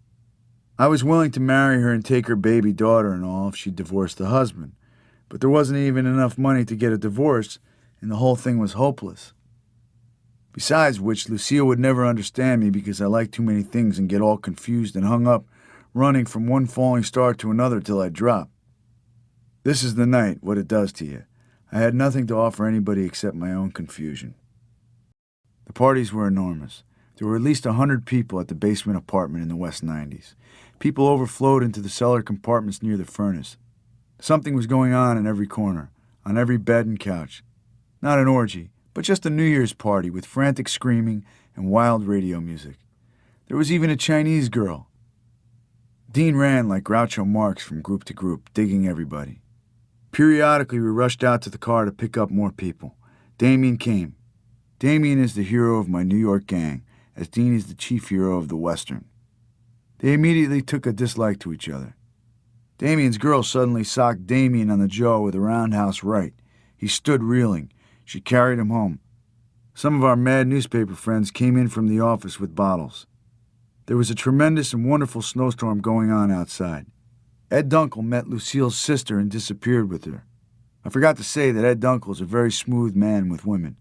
I was willing to marry her and take her baby daughter and all if she divorced the husband, but there wasn't even enough money to get a divorce, and the whole thing was hopeless. Besides which, Lucille would never understand me because I like too many things and get all confused and hung up, running from one falling star to another till I drop. This is the night, what it does to you. I had nothing to offer anybody except my own confusion. The parties were enormous. There were at least 100 people at the basement apartment in the West 90s. People overflowed into the cellar compartments near the furnace. Something was going on in every corner, on every bed and couch. Not an orgy, but just a New Year's party with frantic screaming and wild radio music. There was even a Chinese girl. Dean ran like Groucho Marx from group to group, digging everybody. Periodically, we rushed out to the car to pick up more people. Damien came. Damien is the hero of my New York gang, as Dean is the chief hero of the Western. They immediately took a dislike to each other. Damien's girl suddenly socked Damien on the jaw with a roundhouse right. He stood reeling. She carried him home. Some of our mad newspaper friends came in from the office with bottles. There was a tremendous and wonderful snowstorm going on outside. Ed Dunkel met Lucille's sister and disappeared with her. I forgot to say that Ed Dunkel is a very smooth man with women.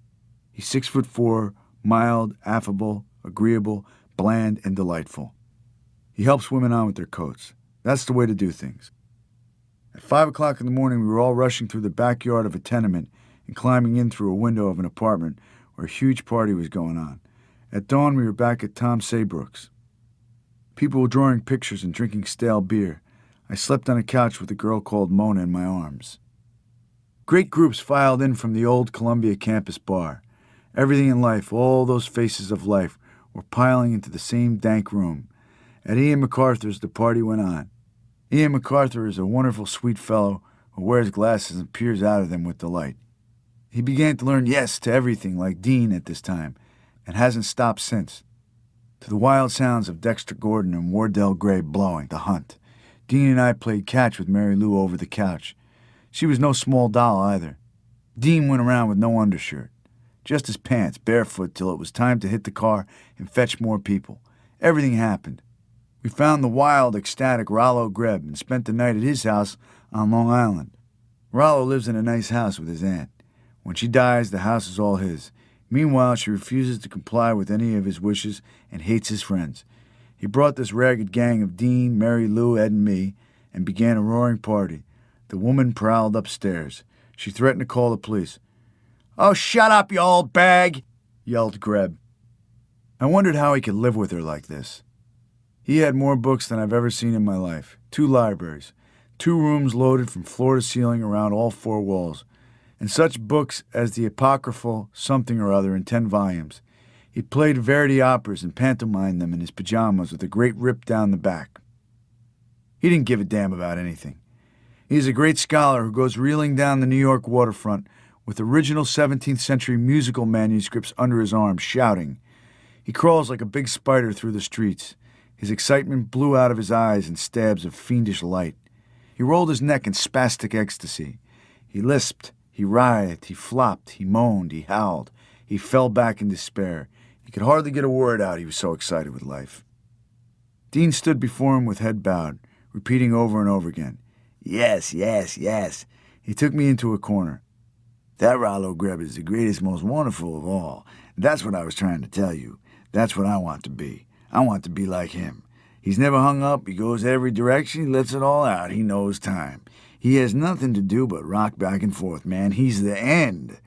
He's 6'4", mild, affable, agreeable, bland, and delightful. He helps women on with their coats. That's the way to do things. At 5 o'clock in the morning, we were all rushing through the backyard of a tenement and climbing in through a window of an apartment where a huge party was going on. At dawn, we were back at Tom Saybrook's. People were drawing pictures and drinking stale beer. I slept on a couch with a girl called Mona in my arms. Great groups filed in from the old Columbia campus bar. Everything in life, all those faces of life, were piling into the same dank room. At Ian MacArthur's, the party went on. Ian MacArthur is a wonderful, sweet fellow who wears glasses and peers out of them with delight. He began to learn yes to everything like Dean at this time, and hasn't stopped since. To the wild sounds of Dexter Gordon and Wardell Gray blowing The Hunt, Dean and I played catch with Mary Lou over the couch. She was no small doll either. Dean went around with no undershirt, just his pants, barefoot, till it was time to hit the car and fetch more people. Everything happened. We found the wild, ecstatic Rollo Greb and spent the night at his house on Long Island. Rollo lives in a nice house with his aunt. When she dies, the house is all his. Meanwhile, she refuses to comply with any of his wishes and hates his friends. He brought this ragged gang of Dean, Mary Lou, Ed, and me, and began a roaring party. The woman prowled upstairs. She threatened to call the police. "Oh, shut up, you old bag!" yelled Greb. I wondered how he could live with her like this. He had more books than I've ever seen in my life. 2 libraries. 2 rooms loaded from floor to ceiling around all 4 walls. And such books as the apocryphal something or other in 10 volumes. He played Verdi operas and pantomimed them in his pajamas with a great rip down the back. He didn't give a damn about anything. He's a great scholar who goes reeling down the New York waterfront with original 17th century musical manuscripts under his arm, shouting. He crawls like a big spider through the streets. His excitement blew out of his eyes in stabs of fiendish light. He rolled his neck in spastic ecstasy. He lisped, he writhed, he flopped, he moaned, he howled. He fell back in despair. He could hardly get a word out, he was so excited with life. Dean stood before him with head bowed, repeating over and over again, "Yes, yes, yes." He took me into a corner. "That Rollo Greb is the greatest, most wonderful of all. That's what I was trying to tell you. That's what I want to be. I want to be like him. He's never hung up. He goes every direction. He lets it all out. He knows time. He has nothing to do but rock back and forth, man. He's the end.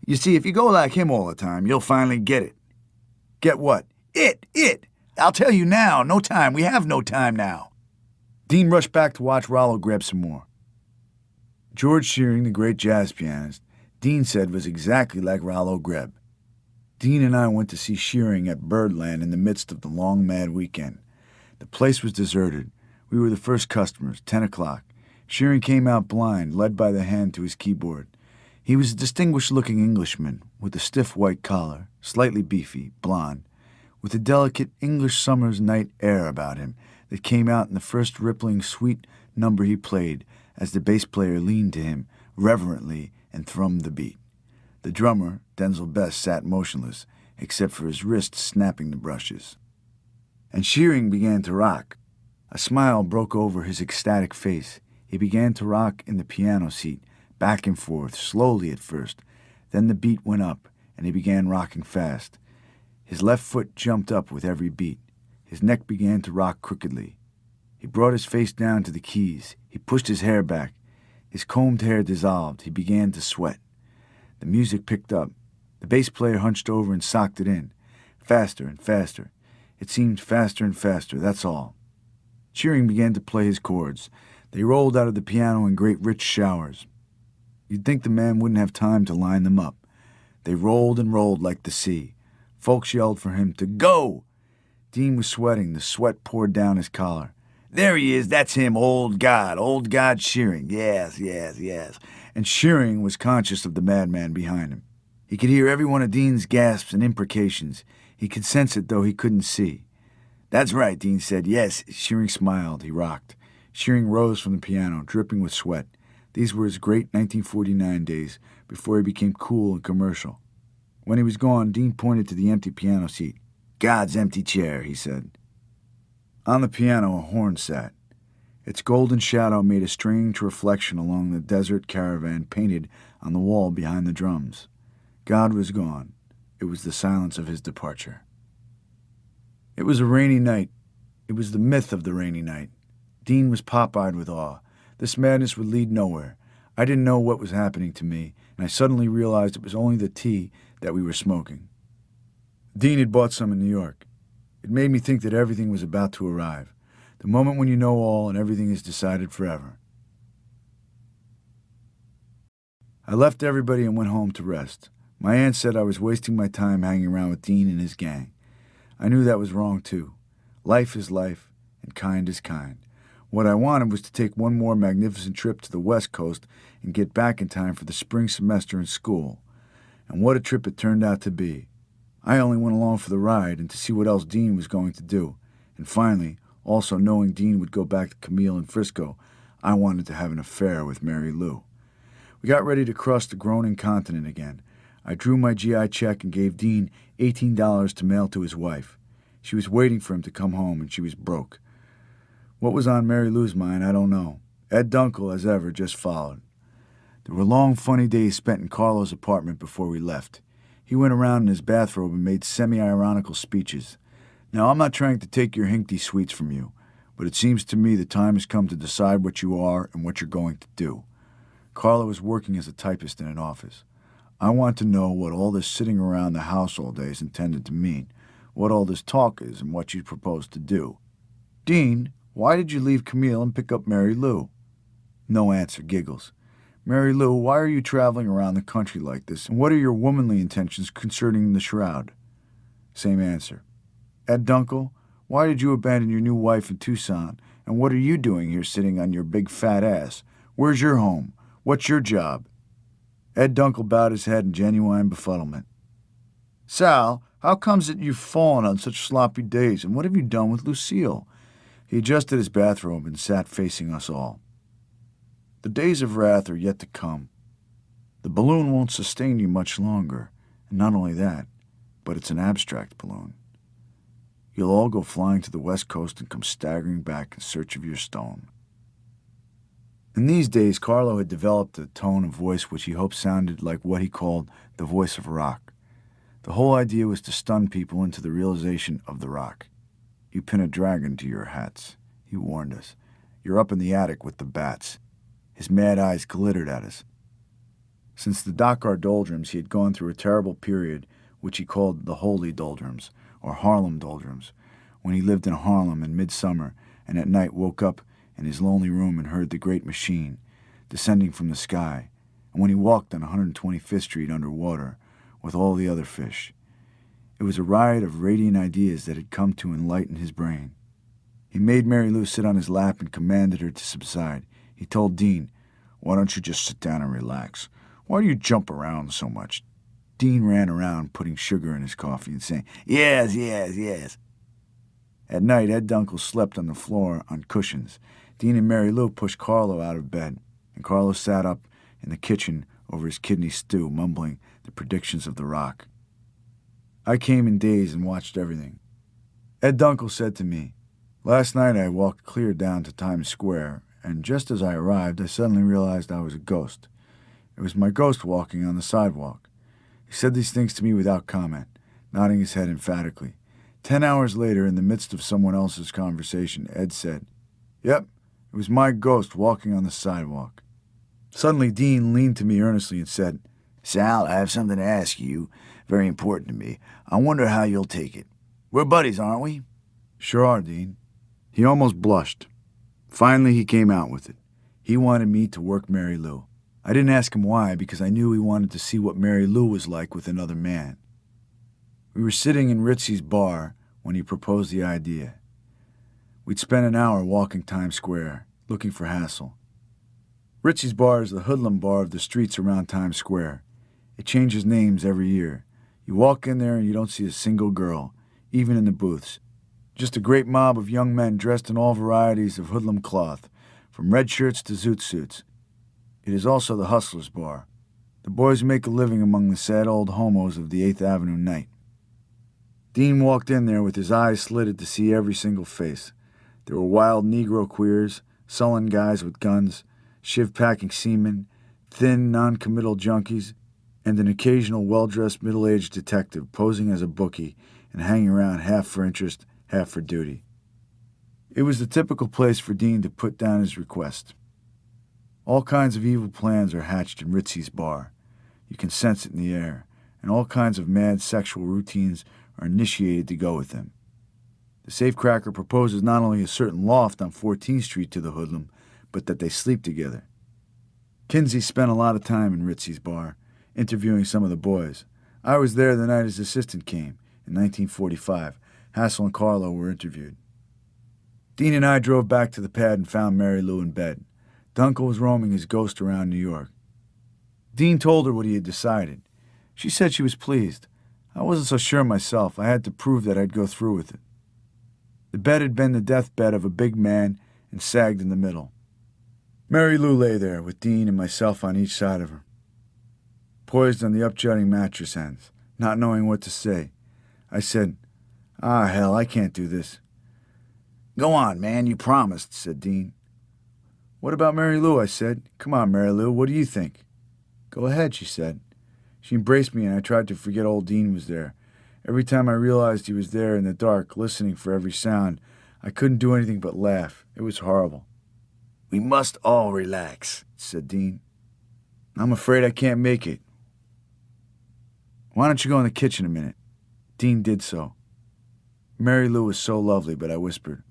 You see, if you go like him all the time, you'll finally get it." "Get what?" It. I'll tell you now. No time. We have no time now." Dean rushed back to watch Rollo Greb some more. George Shearing, the great jazz pianist, Dean said was exactly like Rollo Greb. Dean and I went to see Shearing at Birdland in the midst of the long, mad weekend. The place was deserted. We were the first customers, 10 o'clock. Shearing came out blind, led by the hand to his keyboard. He was a distinguished-looking Englishman, with a stiff white collar, slightly beefy, blond, with a delicate English summer's night air about him that came out in the first rippling, sweet number he played as the bass player leaned to him reverently and thrummed the beat. The drummer, Denzel Best, sat motionless, except for his wrists snapping the brushes. And Shearing began to rock. A smile broke over his ecstatic face. He began to rock in the piano seat, back and forth, slowly at first. Then the beat went up, and he began rocking fast. His left foot jumped up with every beat. His neck began to rock crookedly. He brought his face down to the keys. He pushed his hair back. His combed hair dissolved. He began to sweat. The music picked up. The bass player hunched over and socked it in. Faster and faster. It seemed faster and faster, that's all. Shearing began to play his chords. They rolled out of the piano in great rich showers. You'd think the man wouldn't have time to line them up. They rolled and rolled like the sea. Folks yelled for him to go. Dean was sweating. The sweat poured down his collar. "There he is. That's him, old God Shearing. Yes. And Shearing was conscious of the madman behind him. He could hear every one of Dean's gasps and imprecations. He could sense it, though he couldn't see. "That's right," Dean said. "Yes." Shearing smiled. He rocked. Shearing rose from the piano, dripping with sweat. These were his great 1949 days, before he became cool and commercial. When he was gone, Dean pointed to the empty piano seat. "God's empty chair," he said. On the piano, a horn sat. Its golden shadow made a strange reflection along the desert caravan painted on the wall behind the drums. God was gone. It was the silence of his departure. It was a rainy night. It was the myth of the rainy night. Dean was pop-eyed with awe. This madness would lead nowhere. I didn't know what was happening to me, and I suddenly realized it was only the tea that we were smoking. Dean had bought some in New York. It made me think that everything was about to arrive. The moment when you know all and everything is decided forever. I left everybody and went home to rest. My aunt said I was wasting my time hanging around with Dean and his gang. I knew that was wrong, too. Life is life, and kind is kind. What I wanted was to take one more magnificent trip to the West Coast and get back in time for the spring semester in school. And what a trip it turned out to be. I only went along for the ride and to see what else Dean was going to do. And finally, also knowing Dean would go back to Camille in Frisco, I wanted to have an affair with Mary Lou. We got ready to cross the groaning continent again. I drew my GI check and gave Dean $18 to mail to his wife. She was waiting for him to come home, and she was broke. What was on Mary Lou's mind, I don't know. Ed Dunkel, as ever, just followed. There were long, funny days spent in Carlo's apartment before we left. He went around in his bathrobe and made semi-ironical speeches. Now, I'm not trying to take your Hinkty sweets from you, but it seems to me the time has come to decide what you are and what you're going to do. Carlo is working as a typist in an office. I want to know what all this sitting around the house all day is intended to mean, what all this talk is, and what you propose to do. Dean, why did you leave Camille and pick up Mary Lou? No answer, giggles. Mary Lou, why are you traveling around the country like this, and what are your womanly intentions concerning the shroud? Same answer. Ed Dunkel, why did you abandon your new wife in Tucson, and what are you doing here sitting on your big fat ass? Where's your home? What's your job? Ed Dunkel bowed his head in genuine befuddlement. Sal, how comes that you've fallen on such sloppy days, and what have you done with Lucille? He adjusted his bathrobe and sat facing us all. The days of wrath are yet to come. The balloon won't sustain you much longer, and not only that, but it's an abstract balloon. You'll all go flying to the West Coast and come staggering back in search of your stone. In these days, Carlo had developed a tone of voice which he hoped sounded like what he called the voice of rock. The whole idea was to stun people into the realization of the rock. You pin a dragon to your hats, he warned us. You're up in the attic with the bats. His mad eyes glittered at us. Since the Dakar doldrums, he had gone through a terrible period which he called the Holy Doldrums, or Harlem Doldrums, when he lived in Harlem in midsummer and at night woke up in his lonely room and heard the great machine descending from the sky, and when he walked on 125th Street underwater with all the other fish. It was a riot of radiant ideas that had come to enlighten his brain. He made Mary Lou sit on his lap and commanded her to subside. He told Dean, "Why don't you just sit down and relax? Why do you jump around so much?" Dean ran around putting sugar in his coffee and saying, "Yes, yes, yes." At night, Ed Dunkel slept on the floor on cushions. Dean and Mary Lou pushed Carlo out of bed, and Carlo sat up in the kitchen over his kidney stew, mumbling the predictions of the rock. I came in daze and watched everything. Ed Dunkel said to me, "Last night I walked clear down to Times Square, and just as I arrived, I suddenly realized I was a ghost. It was my ghost walking on the sidewalk." He said these things to me without comment, nodding his head emphatically. 10 hours later, in the midst of someone else's conversation, Ed said, "Yep, it was my ghost walking on the sidewalk." Suddenly, Dean leaned to me earnestly and said, "Sal, I have something to ask you, very important to me. I wonder how you'll take it. We're buddies, aren't we?" "Sure are, Dean." He almost blushed. Finally, he came out with it. He wanted me to work Mary Lou. I didn't ask him why, because I knew he wanted to see what Mary Lou was like with another man. We were sitting in Ritzy's bar when he proposed the idea. We'd spent an hour walking Times Square, looking for hassle. Ritzy's bar is the hoodlum bar of the streets around Times Square. It changes names every year. You walk in there and you don't see a single girl, even in the booths. Just a great mob of young men dressed in all varieties of hoodlum cloth, from red shirts to zoot suits. It is also the hustler's bar. The boys who make a living among the sad old homos of the 8th Avenue night. Dean walked in there with his eyes slitted to see every single face. There were wild Negro queers, sullen guys with guns, shiv-packing seamen, thin, non-committal junkies, and an occasional well-dressed middle-aged detective posing as a bookie and hanging around half for interest, half for duty. It was the typical place for Dean to put down his request. All kinds of evil plans are hatched in Ritzy's bar. You can sense it in the air, and all kinds of mad sexual routines are initiated to go with them. The safecracker proposes not only a certain loft on 14th Street to the hoodlum, but that they sleep together. Kinsey spent a lot of time in Ritzy's bar, interviewing some of the boys. I was there the night his assistant came, in 1945. Hassel and Carlo were interviewed. Dean and I drove back to the pad and found Mary Lou in bed. Dunkel was roaming his ghost around New York. Dean told her what he had decided. She said she was pleased. I wasn't so sure myself. I had to prove that I'd go through with it. The bed had been the deathbed of a big man and sagged in the middle. Mary Lou lay there, with Dean and myself on each side of her, poised on the up-jutting mattress ends, not knowing what to say. I said, hell, I can't do this. Go on, man, you promised, said Dean. What about Mary Lou, I said. Come on, Mary Lou, what do you think? Go ahead, she said. She embraced me, and I tried to forget old Dean was there. Every time I realized he was there in the dark, listening for every sound, I couldn't do anything but laugh. It was horrible. We must all relax, said Dean. I'm afraid I can't make it. Why don't you go in the kitchen a minute? Dean did so. Mary Lou was so lovely, but I whispered,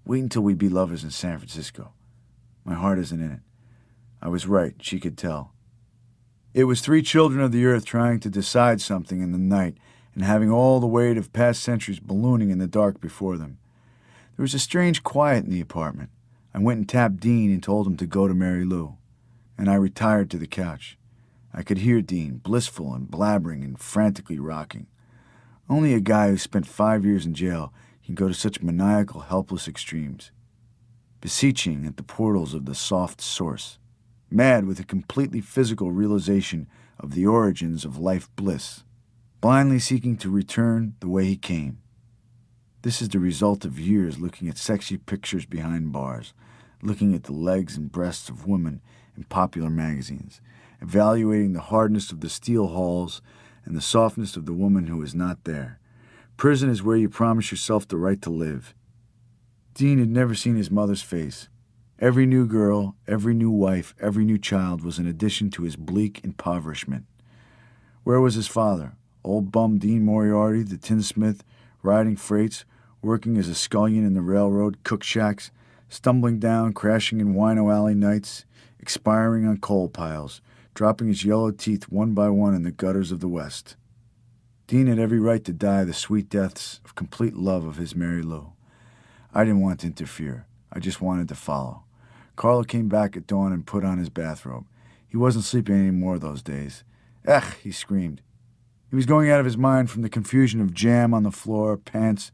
wait until we be lovers in San Francisco. My heart isn't in it. I was right, she could tell. It was three children of the earth trying to decide something in the night and having all the weight of past centuries ballooning in the dark before them. There was a strange quiet in the apartment. I went and tapped Dean and told him to go to Mary Lou, and I retired to the couch. I could hear Dean, blissful and blabbering and frantically rocking. Only a guy who spent 5 years in jail can go to such maniacal, helpless extremes. Beseeching at the portals of the soft source, mad with a completely physical realization of the origins of life bliss, blindly seeking to return the way he came. This is the result of years looking at sexy pictures behind bars, looking at the legs and breasts of women in popular magazines, evaluating the hardness of the steel halls and the softness of the woman who is not there. Prison is where you promise yourself the right to live. Dean had never seen his mother's face. Every new girl, every new wife, every new child was an addition to his bleak impoverishment. Where was his father? Old bum Dean Moriarty, the tinsmith, riding freights, working as a scullion in the railroad cook shacks, stumbling down, crashing in Wino Alley nights, expiring on coal piles, dropping his yellow teeth one by one in the gutters of the West. Dean had every right to die the sweet deaths of complete love of his Mary Lou. I didn't want to interfere. I just wanted to follow. Carlo came back at dawn and put on his bathrobe. He wasn't sleeping any more those days. Ech, he screamed. He was going out of his mind from the confusion of jam on the floor, pants,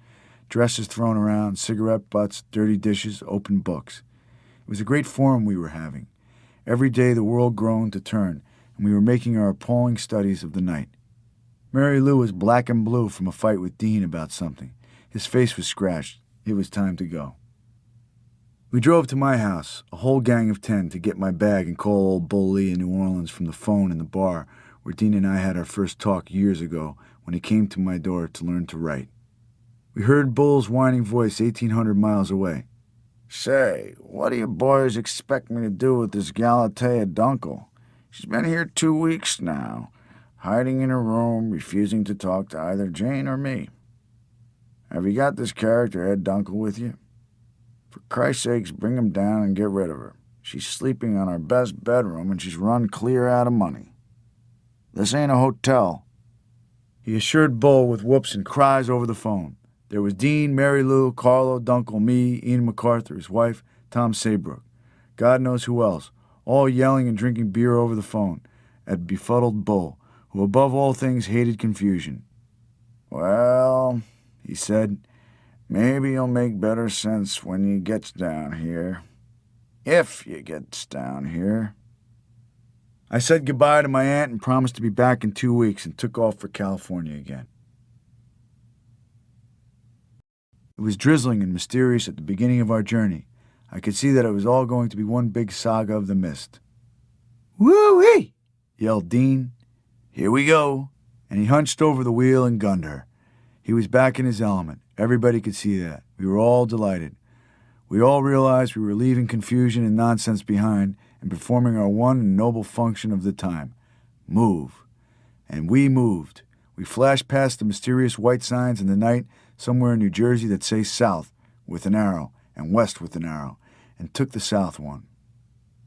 dresses thrown around, cigarette butts, dirty dishes, open books. It was a great forum we were having. Every day the world groaned to turn, and we were making our appalling studies of the night. Mary Lou was black and blue from a fight with Dean about something. His face was scratched. It was time to go. We drove to my house, a whole gang of 10, to get my bag and call old Bull Lee in New Orleans from the phone in the bar where Dean and I had our first talk years ago when he came to my door to learn to write. We heard Bull's whining voice 1,800 miles away. Say, what do you boys expect me to do with this Galatea Dunkel? She's been here 2 weeks now, hiding in her room, refusing to talk to either Jane or me. Have you got this character Ed Dunkel with you? For Christ's sakes, bring him down and get rid of her. She's sleeping on our best bedroom and she's run clear out of money. This ain't a hotel. He assured Bull with whoops and cries over the phone. There was Dean, Mary Lou, Carlo, Dunkel, me, Ian MacArthur, his wife, Tom Saybrook. God knows who else, all yelling and drinking beer over the phone at befuddled Bull, who above all things hated confusion. Well, he said, maybe you'll make better sense when you gets down here. If you gets down here. I said goodbye to my aunt and promised to be back in 2 weeks and took off for California again. It was drizzling and mysterious at the beginning of our journey. I could see that it was all going to be one big saga of the mist. Woo-wee! Yelled Dean. Here we go. And he hunched over the wheel and gunned her. He was back in his element. Everybody could see that. We were all delighted. We all realized we were leaving confusion and nonsense behind and performing our one and noble function of the time. Move. And we moved. We flashed past the mysterious white signs in the night somewhere in New Jersey that say south with an arrow and west with an arrow, and took the south one.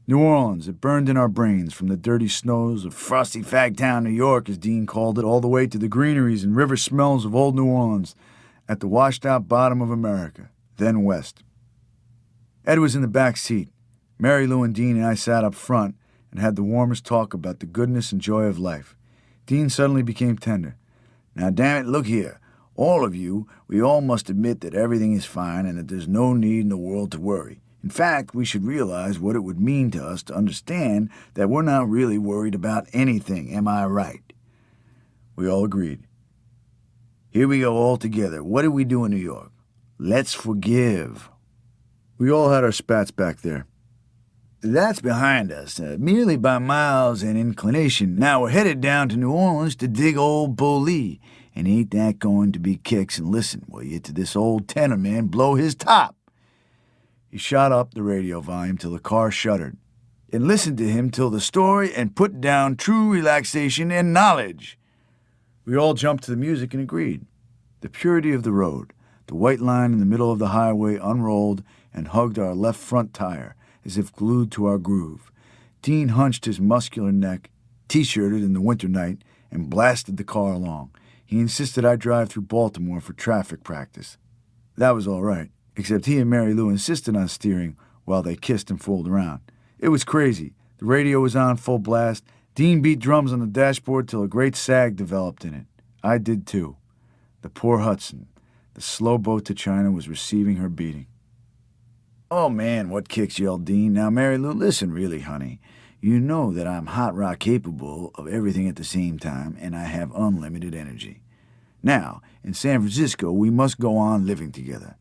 New Orleans, it burned in our brains from the dirty snows of frosty Fagtown, New York, as Dean called it, all the way to the greeneries and river smells of old New Orleans at the washed-out bottom of America, then west. Ed was in the back seat. Mary Lou and Dean and I sat up front and had the warmest talk about the goodness and joy of life. Dean suddenly became tender. Now, damn it, look here. All of you, we all must admit that everything is fine and that there's no need in the world to worry. In fact, we should realize what it would mean to us to understand that we're not really worried about anything, am I right? We all agreed. Here we go all together. What did we do in New York? Let's forgive. We all had our spats back there. That's behind us, merely by miles and inclination. Now we're headed down to New Orleans to dig old Bo Lee. And ain't that going to be kicks? And listen, will you, to this old tenor man blow his top? He shot up the radio volume till the car shuddered, and listened to him till the story and put down true relaxation and knowledge. We all jumped to the music and agreed. The purity of the road, the white line in the middle of the highway unrolled and hugged our left front tire, as if glued to our groove. Dean hunched his muscular neck, T-shirted in the winter night, and blasted the car along. He insisted I drive through Baltimore for traffic practice. That was all right, except he and Mary Lou insisted on steering while they kissed and fooled around. It was crazy. The radio was on full blast. Dean beat drums on the dashboard till a great sag developed in it. I did too. The poor Hudson, the slow boat to China, was receiving her beating. "Oh, man, what kicks," yelled Dean. "Now, Mary Lou, listen really, honey. You know that I'm hot rod capable of everything at the same time, and I have unlimited energy. Now, in San Francisco, we must go on living together.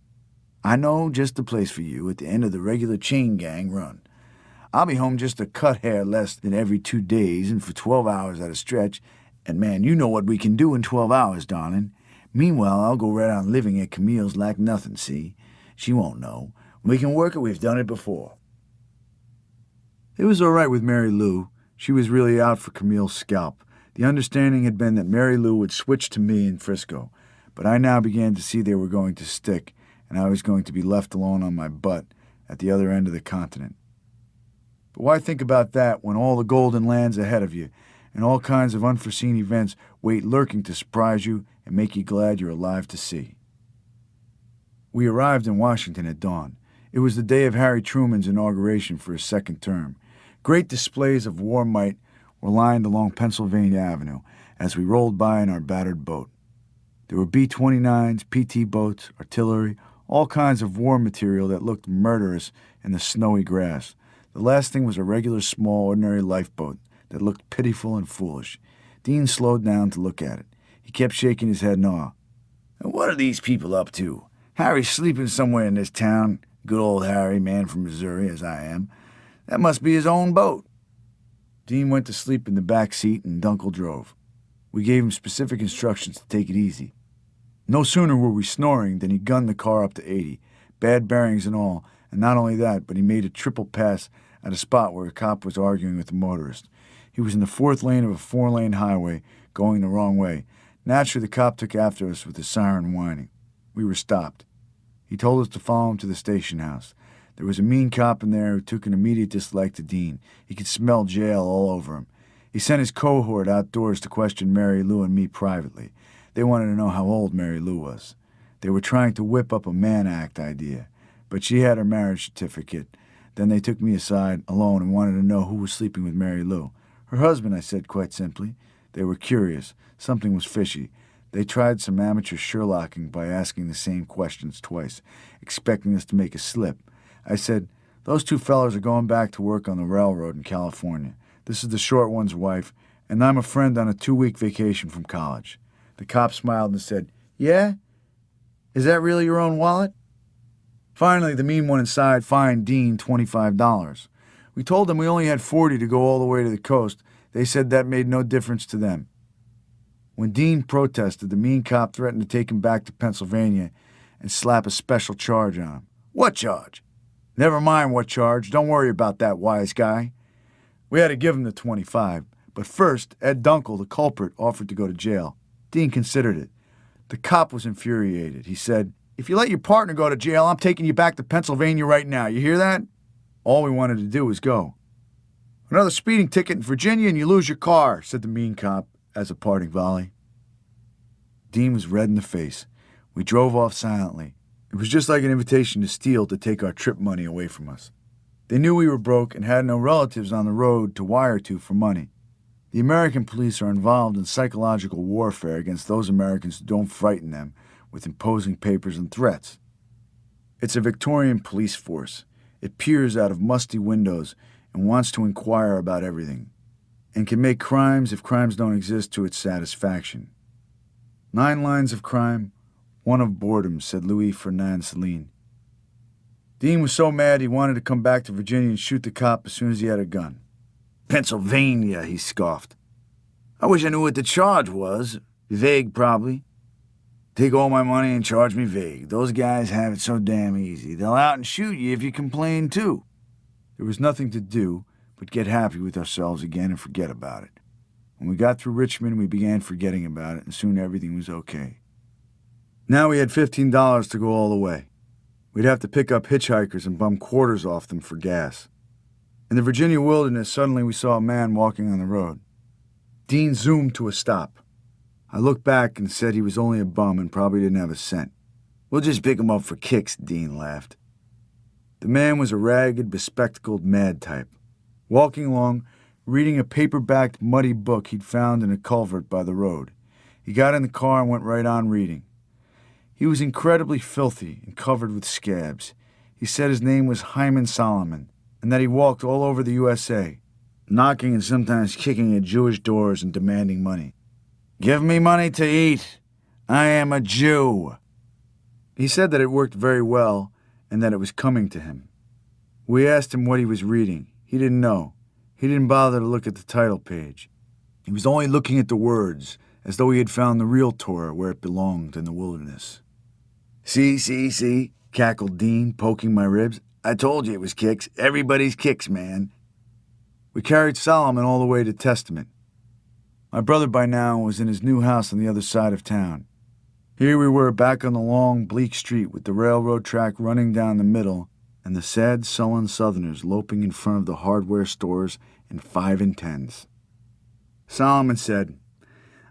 I know just the place for you at the end of the regular chain gang run. I'll be home just a cut hair less than every 2 days and for 12 hours at a stretch, and man, you know what we can do in 12 hours, darling. Meanwhile, I'll go right on living at Camille's like nothing, see? She won't know. We can work it, we've done it before." It was all right with Mary Lou. She was really out for Camille's scalp. The understanding had been that Mary Lou would switch to me in Frisco, but I now began to see they were going to stick, and I was going to be left alone on my butt at the other end of the continent. But why think about that when all the golden land's ahead of you, and all kinds of unforeseen events wait lurking to surprise you and make you glad you're alive to see? We arrived in Washington at dawn. It was the day of Harry Truman's inauguration for his second term. Great displays of war might were lined along Pennsylvania Avenue as we rolled by in our battered boat. There were B-29s, PT boats, artillery, all kinds of war material that looked murderous in the snowy grass. The last thing was a regular small ordinary lifeboat that looked pitiful and foolish. Dean slowed down to look at it. He kept shaking his head in awe. "What are these people up to? Harry's sleeping somewhere in this town. Good old Harry, man from Missouri, as I am. That must be his own boat." Dean went to sleep in the back seat and Dunkel drove. We gave him specific instructions to take it easy. No sooner were we snoring than he gunned the car up to 80, bad bearings and all, and not only that, but he made a triple pass at a spot where a cop was arguing with a motorist. He was in the fourth lane of a 4-lane highway, going the wrong way. Naturally, the cop took after us with his siren whining. We were stopped. He told us to follow him to the station house. There was a mean cop in there who took an immediate dislike to Dean. He could smell jail all over him. He sent his cohort outdoors to question Mary Lou and me privately. They wanted to know how old Mary Lou was. They were trying to whip up a Mann Act idea, but she had her marriage certificate. Then they took me aside alone and wanted to know who was sleeping with Mary Lou. Her husband, I said quite simply. They were curious. Something was fishy. They tried some amateur Sherlocking by asking the same questions twice, expecting us to make a slip. I said, "Those two fellows are going back to work on the railroad in California. This is the short one's wife, and I'm a friend on a 2-week vacation from college." The cop smiled and said, "Yeah? Is that really your own wallet?" Finally, the mean one inside fined Dean $25. We told them we only had 40 to go all the way to the coast. They said that made no difference to them. When Dean protested, the mean cop threatened to take him back to Pennsylvania and slap a special charge on him. "What charge?" "Never mind what charge. Don't worry about that, wise guy." We had to give him the 25. But first, Ed Dunkel, the culprit, offered to go to jail. Dean considered it. The cop was infuriated. He said, "If you let your partner go to jail, I'm taking you back to Pennsylvania right now. You hear that?" All we wanted to do was go. "Another speeding ticket in Virginia and you lose your car," said the mean cop as a parting volley. Dean was red in the face. We drove off silently. It was just like an invitation to steal to take our trip money away from us. They knew we were broke and had no relatives on the road to wire to for money. The American police are involved in psychological warfare against those Americans who don't frighten them with imposing papers and threats. It's a Victorian police force. It peers out of musty windows and wants to inquire about everything, and can make crimes if crimes don't exist to its satisfaction. 9 lines of crime, 1 of boredom, said Louis Ferdinand Céline. Dean was so mad he wanted to come back to Virginia and shoot the cop as soon as he had a gun. Pennsylvania, he scoffed. I wish I knew what the charge was. Vague, probably. Take all my money and charge me vague. Those guys have it so damn easy. They'll out and shoot you if you complain, too. There was nothing to do but get happy with ourselves again and forget about it. When we got through Richmond, we began forgetting about it, and soon everything was okay. Now we had $15 to go all the way. We'd have to pick up hitchhikers and bum quarters off them for gas. In the Virginia wilderness, suddenly we saw a man walking on the road. Dean zoomed to a stop. I looked back and said he was only a bum and probably didn't have a cent. We'll just pick him up for kicks, Dean laughed. The man was a ragged, bespectacled mad type, walking along, reading a paperbacked, muddy book he'd found in a culvert by the road. He got in the car and went right on reading. He was incredibly filthy and covered with scabs. He said his name was Hyman Solomon, and that he walked all over the USA, knocking and sometimes kicking at Jewish doors and demanding money. Give me money to eat. I am a Jew. He said that it worked very well and that it was coming to him. We asked him what he was reading. He didn't know. He didn't bother to look at the title page. He was only looking at the words, as though he had found the real Torah where it belonged in the wilderness. See, cackled Dean, poking my ribs. I told you it was kicks. Everybody's kicks, man. We carried Solomon all the way to Testament. My brother by now was in his new house on the other side of town. Here we were back on the long, bleak street with the railroad track running down the middle and the sad, sullen Southerners loping in front of the hardware stores in 5 and 10s. Solomon said,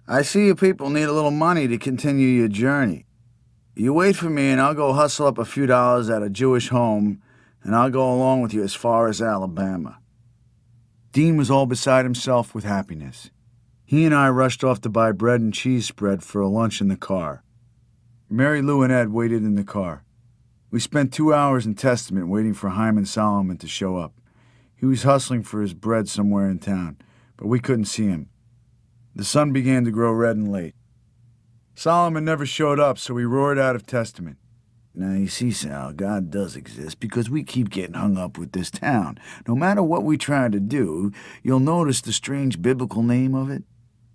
I see you people need a little money to continue your journey. You wait for me and I'll go hustle up a few dollars at a Jewish home and I'll go along with you as far as Alabama. Dean was all beside himself with happiness. He and I rushed off to buy bread and cheese spread for a lunch in the car. Mary Lou and Ed waited in the car. We spent 2 hours in Testament waiting for Hyman Solomon to show up. He was hustling for his bread somewhere in town, but we couldn't see him. The sun began to grow red and late. Solomon never showed up, so we roared out of Testament. Now, you see, Sal, God does exist because we keep getting hung up with this town. No matter what we try to do, you'll notice the strange biblical name of it.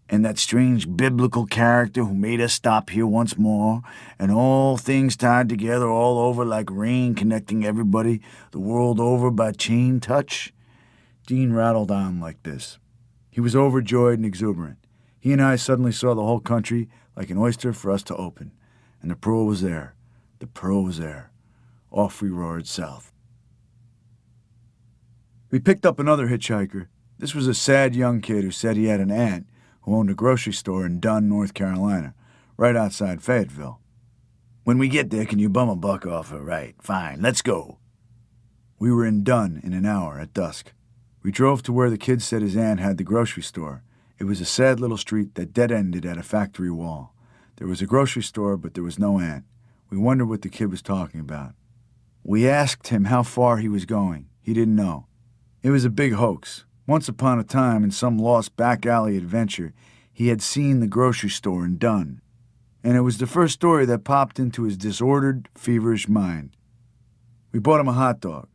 And that strange biblical character who made us stop here once more, and all things tied together all over like rain connecting everybody the world over by chain touch. Dean rattled on like this. He was overjoyed and exuberant. He and I suddenly saw the whole country like an oyster for us to open. And the pearl was there. The pearl was there. Off we roared south. We picked up another hitchhiker. This was a sad young kid who said he had an aunt who owned a grocery store in Dunn, North Carolina, right outside Fayetteville. When we get there, can you bum a buck off her? Right, fine, let's go. We were in Dunn in an hour at dusk. We drove to where the kid said his aunt had the grocery store. It was a sad little street that dead-ended at a factory wall. There was a grocery store, but there was no aunt. We wondered what the kid was talking about. We asked him how far he was going. He didn't know. It was a big hoax. Once upon a time, in some lost back-alley adventure, he had seen the grocery store in Dunn, and it was the first story that popped into his disordered, feverish mind. We bought him a hot dog,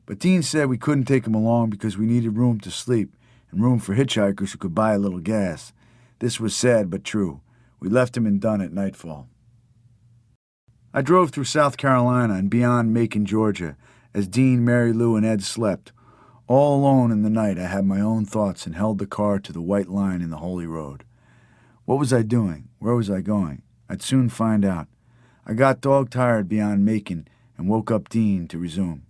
but Dean said we couldn't take him along because we needed room to sleep and room for hitchhikers who could buy a little gas. This was sad but true. We left him in Dunn at nightfall. I drove through South Carolina and beyond Macon, Georgia, as Dean, Mary Lou, and Ed slept. All alone in the night, I had my own thoughts and held the car to the white line in the holy road. What was I doing? Where was I going? I'd soon find out. I got dog-tired beyond Macon and woke up Dean to resume.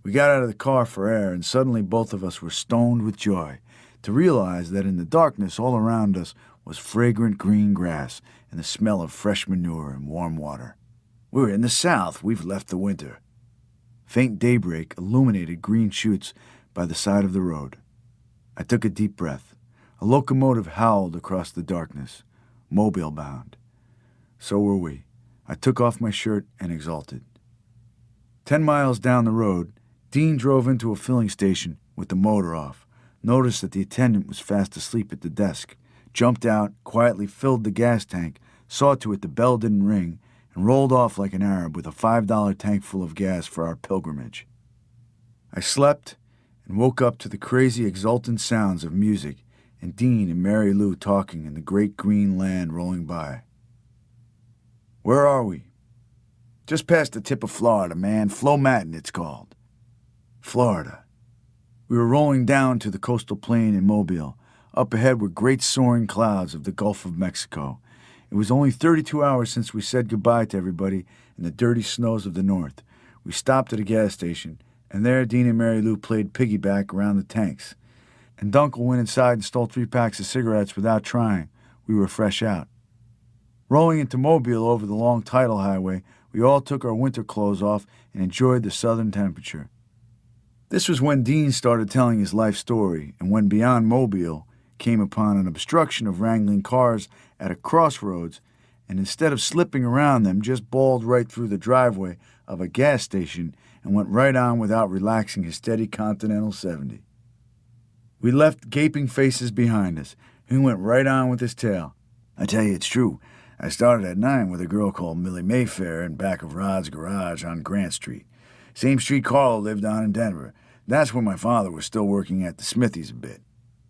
We got out of the car for air, and suddenly both of us were stoned with joy to realize that in the darkness all around us was fragrant green grass and the smell of fresh manure and warm water. We're in the South. We've left the winter. Faint daybreak illuminated green shoots by the side of the road. I took a deep breath. A locomotive howled across the darkness, Mobile-bound. So were we. I took off my shirt and exulted. 10 miles down the road, Dean drove into a filling station with the motor off, noticed that the attendant was fast asleep at the desk, jumped out, quietly filled the gas tank, saw to it the bell didn't ring, and rolled off like an Arab with a $5 tank full of gas for our pilgrimage. I slept and woke up to the crazy, exultant sounds of music and Dean and Mary Lou talking and the great green land rolling by. "Where are we?" "Just past the tip of Florida, man. Flomatin, it's called." Florida. We were rolling down to the coastal plain in Mobile. Up ahead were great soaring clouds of the Gulf of Mexico. It was only 32 hours since we said goodbye to everybody in the dirty snows of the north. We stopped at a gas station, and there Dean and Mary Lou played piggyback around the tanks. And Dunkel went inside and stole 3 packs of cigarettes without trying. We were fresh out. Rolling into Mobile over the long tidal highway, we all took our winter clothes off and enjoyed the southern temperature. This was when Dean started telling his life story, and when beyond Mobile came upon an obstruction of wrangling cars at a crossroads, and instead of slipping around them, just balled right through the driveway of a gas station and went right on without relaxing his steady Continental 70. We left gaping faces behind us. He went right on with his tale. "I tell you, it's true. I started at 9 with a girl called Millie Mayfair in back of Rod's garage on Grant Street. Same street Carl lived on in Denver. That's where my father was still working at the smithies a bit.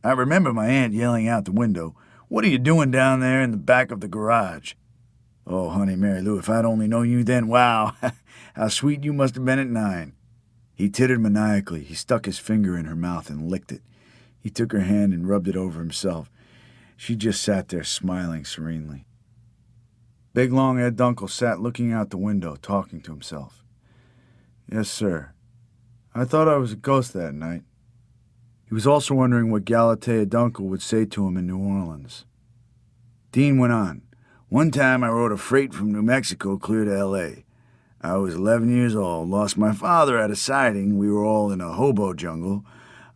I remember my aunt yelling out the window, 'What are you doing down there in the back of the garage?' Oh, honey, Mary Lou, if I'd only known you then, wow, how sweet you must have been at 9. He tittered maniacally. He stuck his finger in her mouth and licked it. He took her hand and rubbed it over himself. She just sat there smiling serenely. Big long Ed Dunkel sat looking out the window, talking to himself. "Yes, sir. I thought I was a ghost that night." He was also wondering what Galatea Dunkel would say to him in New Orleans. Dean went on. "One time I rode a freight from New Mexico clear to L.A. I was 11 years old, lost my father at a sighting. We were all in a hobo jungle.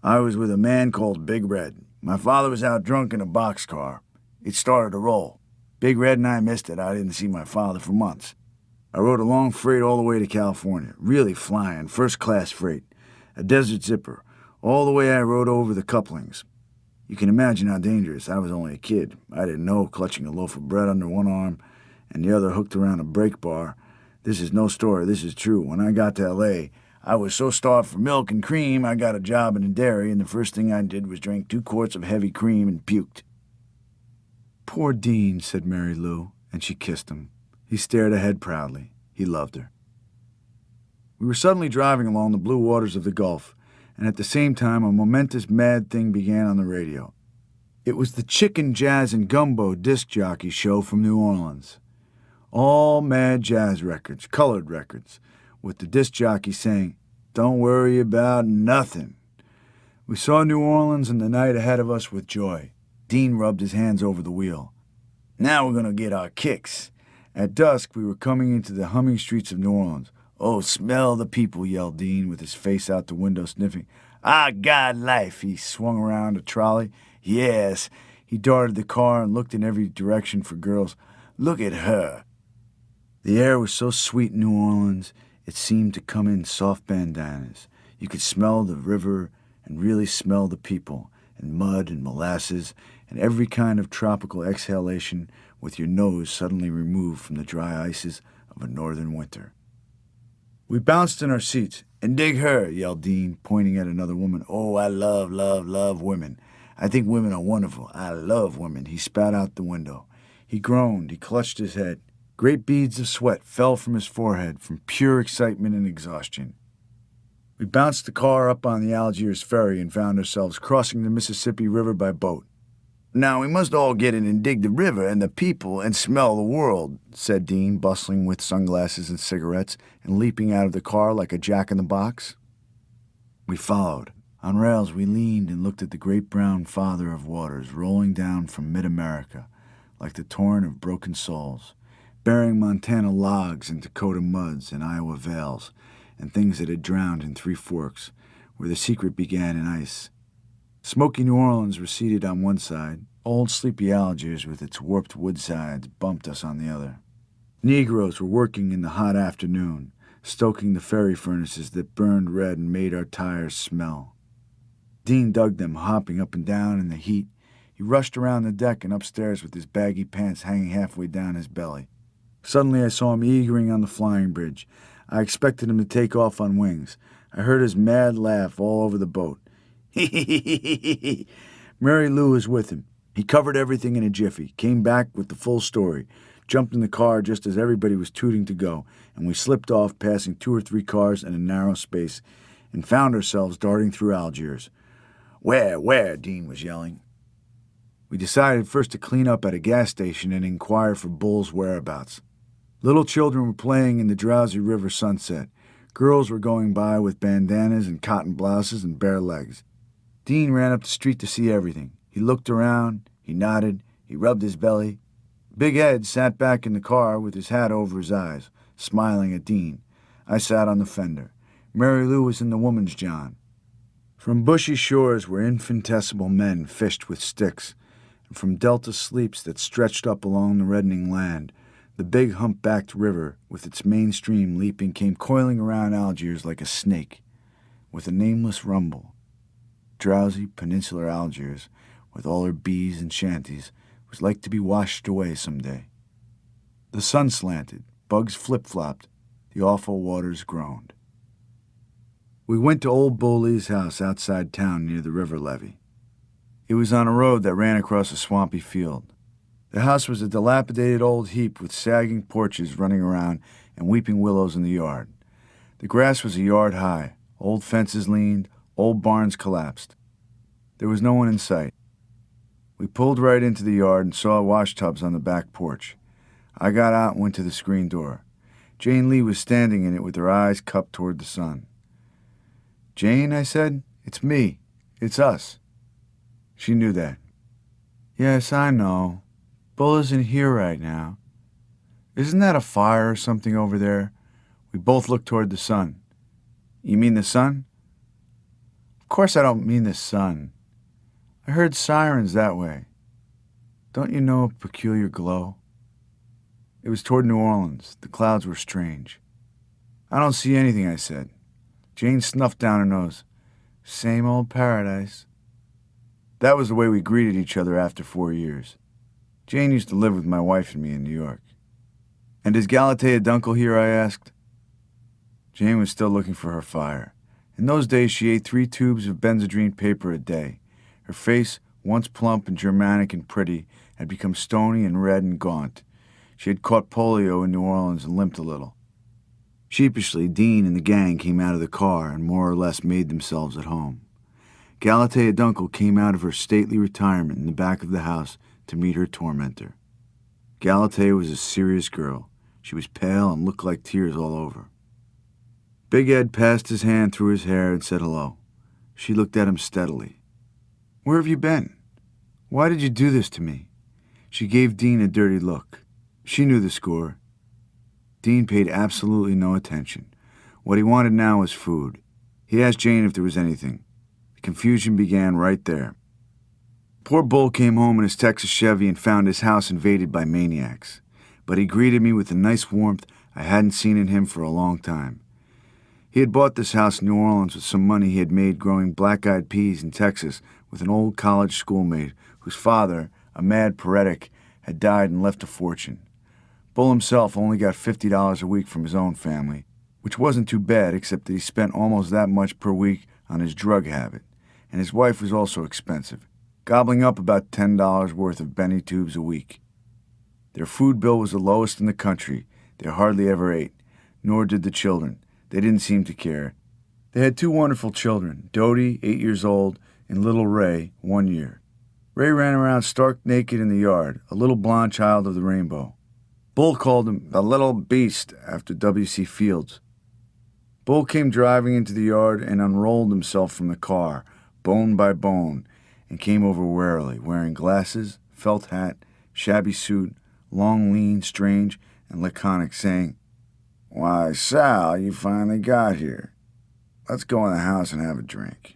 I was with a man called Big Red. My father was out drunk in a boxcar. It started to roll. Big Red and I missed it. I didn't see my father for months. I rode a long freight all the way to California, really flying, first-class freight, a desert zipper. All the way I rode over the couplings. You can imagine how dangerous. I was only a kid. I didn't know, clutching a loaf of bread under one arm and the other hooked around a brake bar. This is no story. This is true. When I got to L.A., I was so starved for milk and cream, I got a job in a dairy, and the first thing I did was drink 2 quarts of heavy cream and puked." "Poor Dean," said Mary Lou, and she kissed him. He stared ahead proudly. He loved her. We were suddenly driving along the blue waters of the Gulf, and at the same time a momentous mad thing began on the radio. It was the Chicken Jazz and Gumbo disc jockey show from New Orleans. All mad jazz records, colored records, with the disc jockey saying, "Don't worry about nothing." We saw New Orleans and the night ahead of us with joy. Dean rubbed his hands over the wheel. "Now we're going to get our kicks." At dusk, we were coming into the humming streets of New Orleans. "Oh, smell the people," yelled Dean, with his face out the window sniffing. "Ah, God, life." He swung around a trolley. "Yes." He darted the car and looked in every direction for girls. "Look at her." The air was so sweet in New Orleans, it seemed to come in soft bandanas. You could smell the river and really smell the people, and mud and molasses, and every kind of tropical exhalation with your nose suddenly removed from the dry ices of a northern winter. We bounced in our seats. "And dig her," yelled Dean, pointing at another woman. "Oh, I love, love, love women. I think women are wonderful. I love women." He spat out the window. He groaned. He clutched his head. Great beads of sweat fell from his forehead from pure excitement and exhaustion. We bounced the car up on the Algiers ferry and found ourselves crossing the Mississippi River by boat. "Now we must all get in and dig the river and the people and smell the world," said Dean, bustling with sunglasses and cigarettes and leaping out of the car like a jack-in-the-box. We followed. On rails we leaned and looked at the great brown father of waters rolling down from mid-America like the torrent of broken souls, bearing Montana logs and Dakota muds and Iowa vales and things that had drowned in Three Forks, where the secret began in ice. Smoky New Orleans receded on one side. Old sleepy Algiers with its warped wood sides bumped us on the other. Negroes were working in the hot afternoon. stoking the ferry furnaces that burned red and made our tires smell. Dean dug them, hopping up and down in the heat. He rushed around the deck and upstairs with his baggy pants hanging halfway down his belly. Suddenly I saw him eagering on the flying bridge. I expected him to take off on wings. I heard his mad laugh all over the boat. Mary Lou was with him. He covered everything in a jiffy, came back with the full story, jumped in the car just as everybody was tooting to go, and we slipped off, passing 2 or 3 cars in a narrow space, and found ourselves darting through Algiers. Where, Dean was yelling. We decided first to clean up at a gas station and inquire for Bull's whereabouts. Little children were playing in the drowsy river sunset. Girls were going by with bandanas and cotton blouses and bare legs. Dean ran up the street to see everything. He looked around, he nodded, he rubbed his belly. Big Ed sat back in the car with his hat over his eyes, smiling at Dean. I sat on the fender. Mary Lou was in the woman's john. From bushy shores where infinitesimal men fished with sticks, and from delta sleeps that stretched up along the reddening land, the big humpbacked river, with its main stream leaping, came coiling around Algiers like a snake, with a nameless rumble. Drowsy, peninsular Algiers, with all her bees and shanties, was like to be washed away someday. The sun slanted, bugs flip-flopped, the awful waters groaned. We went to old Bull Lee's house outside town near the river levee. It was on a road that ran across a swampy field. The house was a dilapidated old heap with sagging porches running around and weeping willows in the yard. The grass was a yard high, old fences leaned, old barns collapsed. There was no one in sight. We pulled right into the yard and saw washtubs on the back porch. I got out and went to the screen door. Jane Lee was standing in it with her eyes cupped toward the sun. "Jane," I said, "it's me. It's us." She knew that. "Yes, I know. Bull isn't here right now. Isn't that a fire or something over there?" We both looked toward the sun. "You mean the sun?" "Of course I don't mean the sun. I heard sirens that way. Don't you know a peculiar glow?" It was toward New Orleans. The clouds were strange. "I don't see anything," I said. Jane snuffed down her nose. "Same old paradise." That was the way we greeted each other after 4 years. Jane used to live with my wife and me in New York. "And is Galatea Dunkel here?" I asked. Jane was still looking for her fire. In those days she ate 3 tubes of Benzedrine paper a day. Her face, once plump and Germanic and pretty, had become stony and red and gaunt. She had caught polio in New Orleans and limped a little. Sheepishly, Dean and the gang came out of the car and more or less made themselves at home. Galatea Dunkel came out of her stately retirement in the back of the house to meet her tormentor. Galatea was a serious girl. She was pale and looked like tears all over. Big Ed passed his hand through his hair and said hello. She looked at him steadily. "Where have you been? Why did you do this to me?" She gave Dean a dirty look. She knew the score. Dean paid absolutely no attention. What he wanted now was food. He asked Jane if there was anything. The confusion began right there. Poor Bull came home in his Texas Chevy and found his house invaded by maniacs. But he greeted me with a nice warmth I hadn't seen in him for a long time. He had bought this house in New Orleans with some money he had made growing black-eyed peas in Texas with an old college schoolmate whose father, a mad paretic, had died and left a fortune. Bull himself only got $50 a week from his own family, which wasn't too bad except that he spent almost that much per week on his drug habit, and his wife was also expensive, gobbling up about $10 worth of Benny tubes a week. Their food bill was the lowest in the country. They hardly ever ate, nor did the children. They didn't seem to care. They had 2 wonderful children, Dodie, 8 years old, and little Ray, 1 year. Ray ran around stark naked in the yard, a little blonde child of the rainbow. Bull called him the little beast after W.C. Fields. Bull came driving into the yard and unrolled himself from the car, bone by bone, and came over warily, wearing glasses, felt hat, shabby suit, long, lean, strange, and laconic, saying, "Why, Sal, you finally got here. Let's go in the house and have a drink."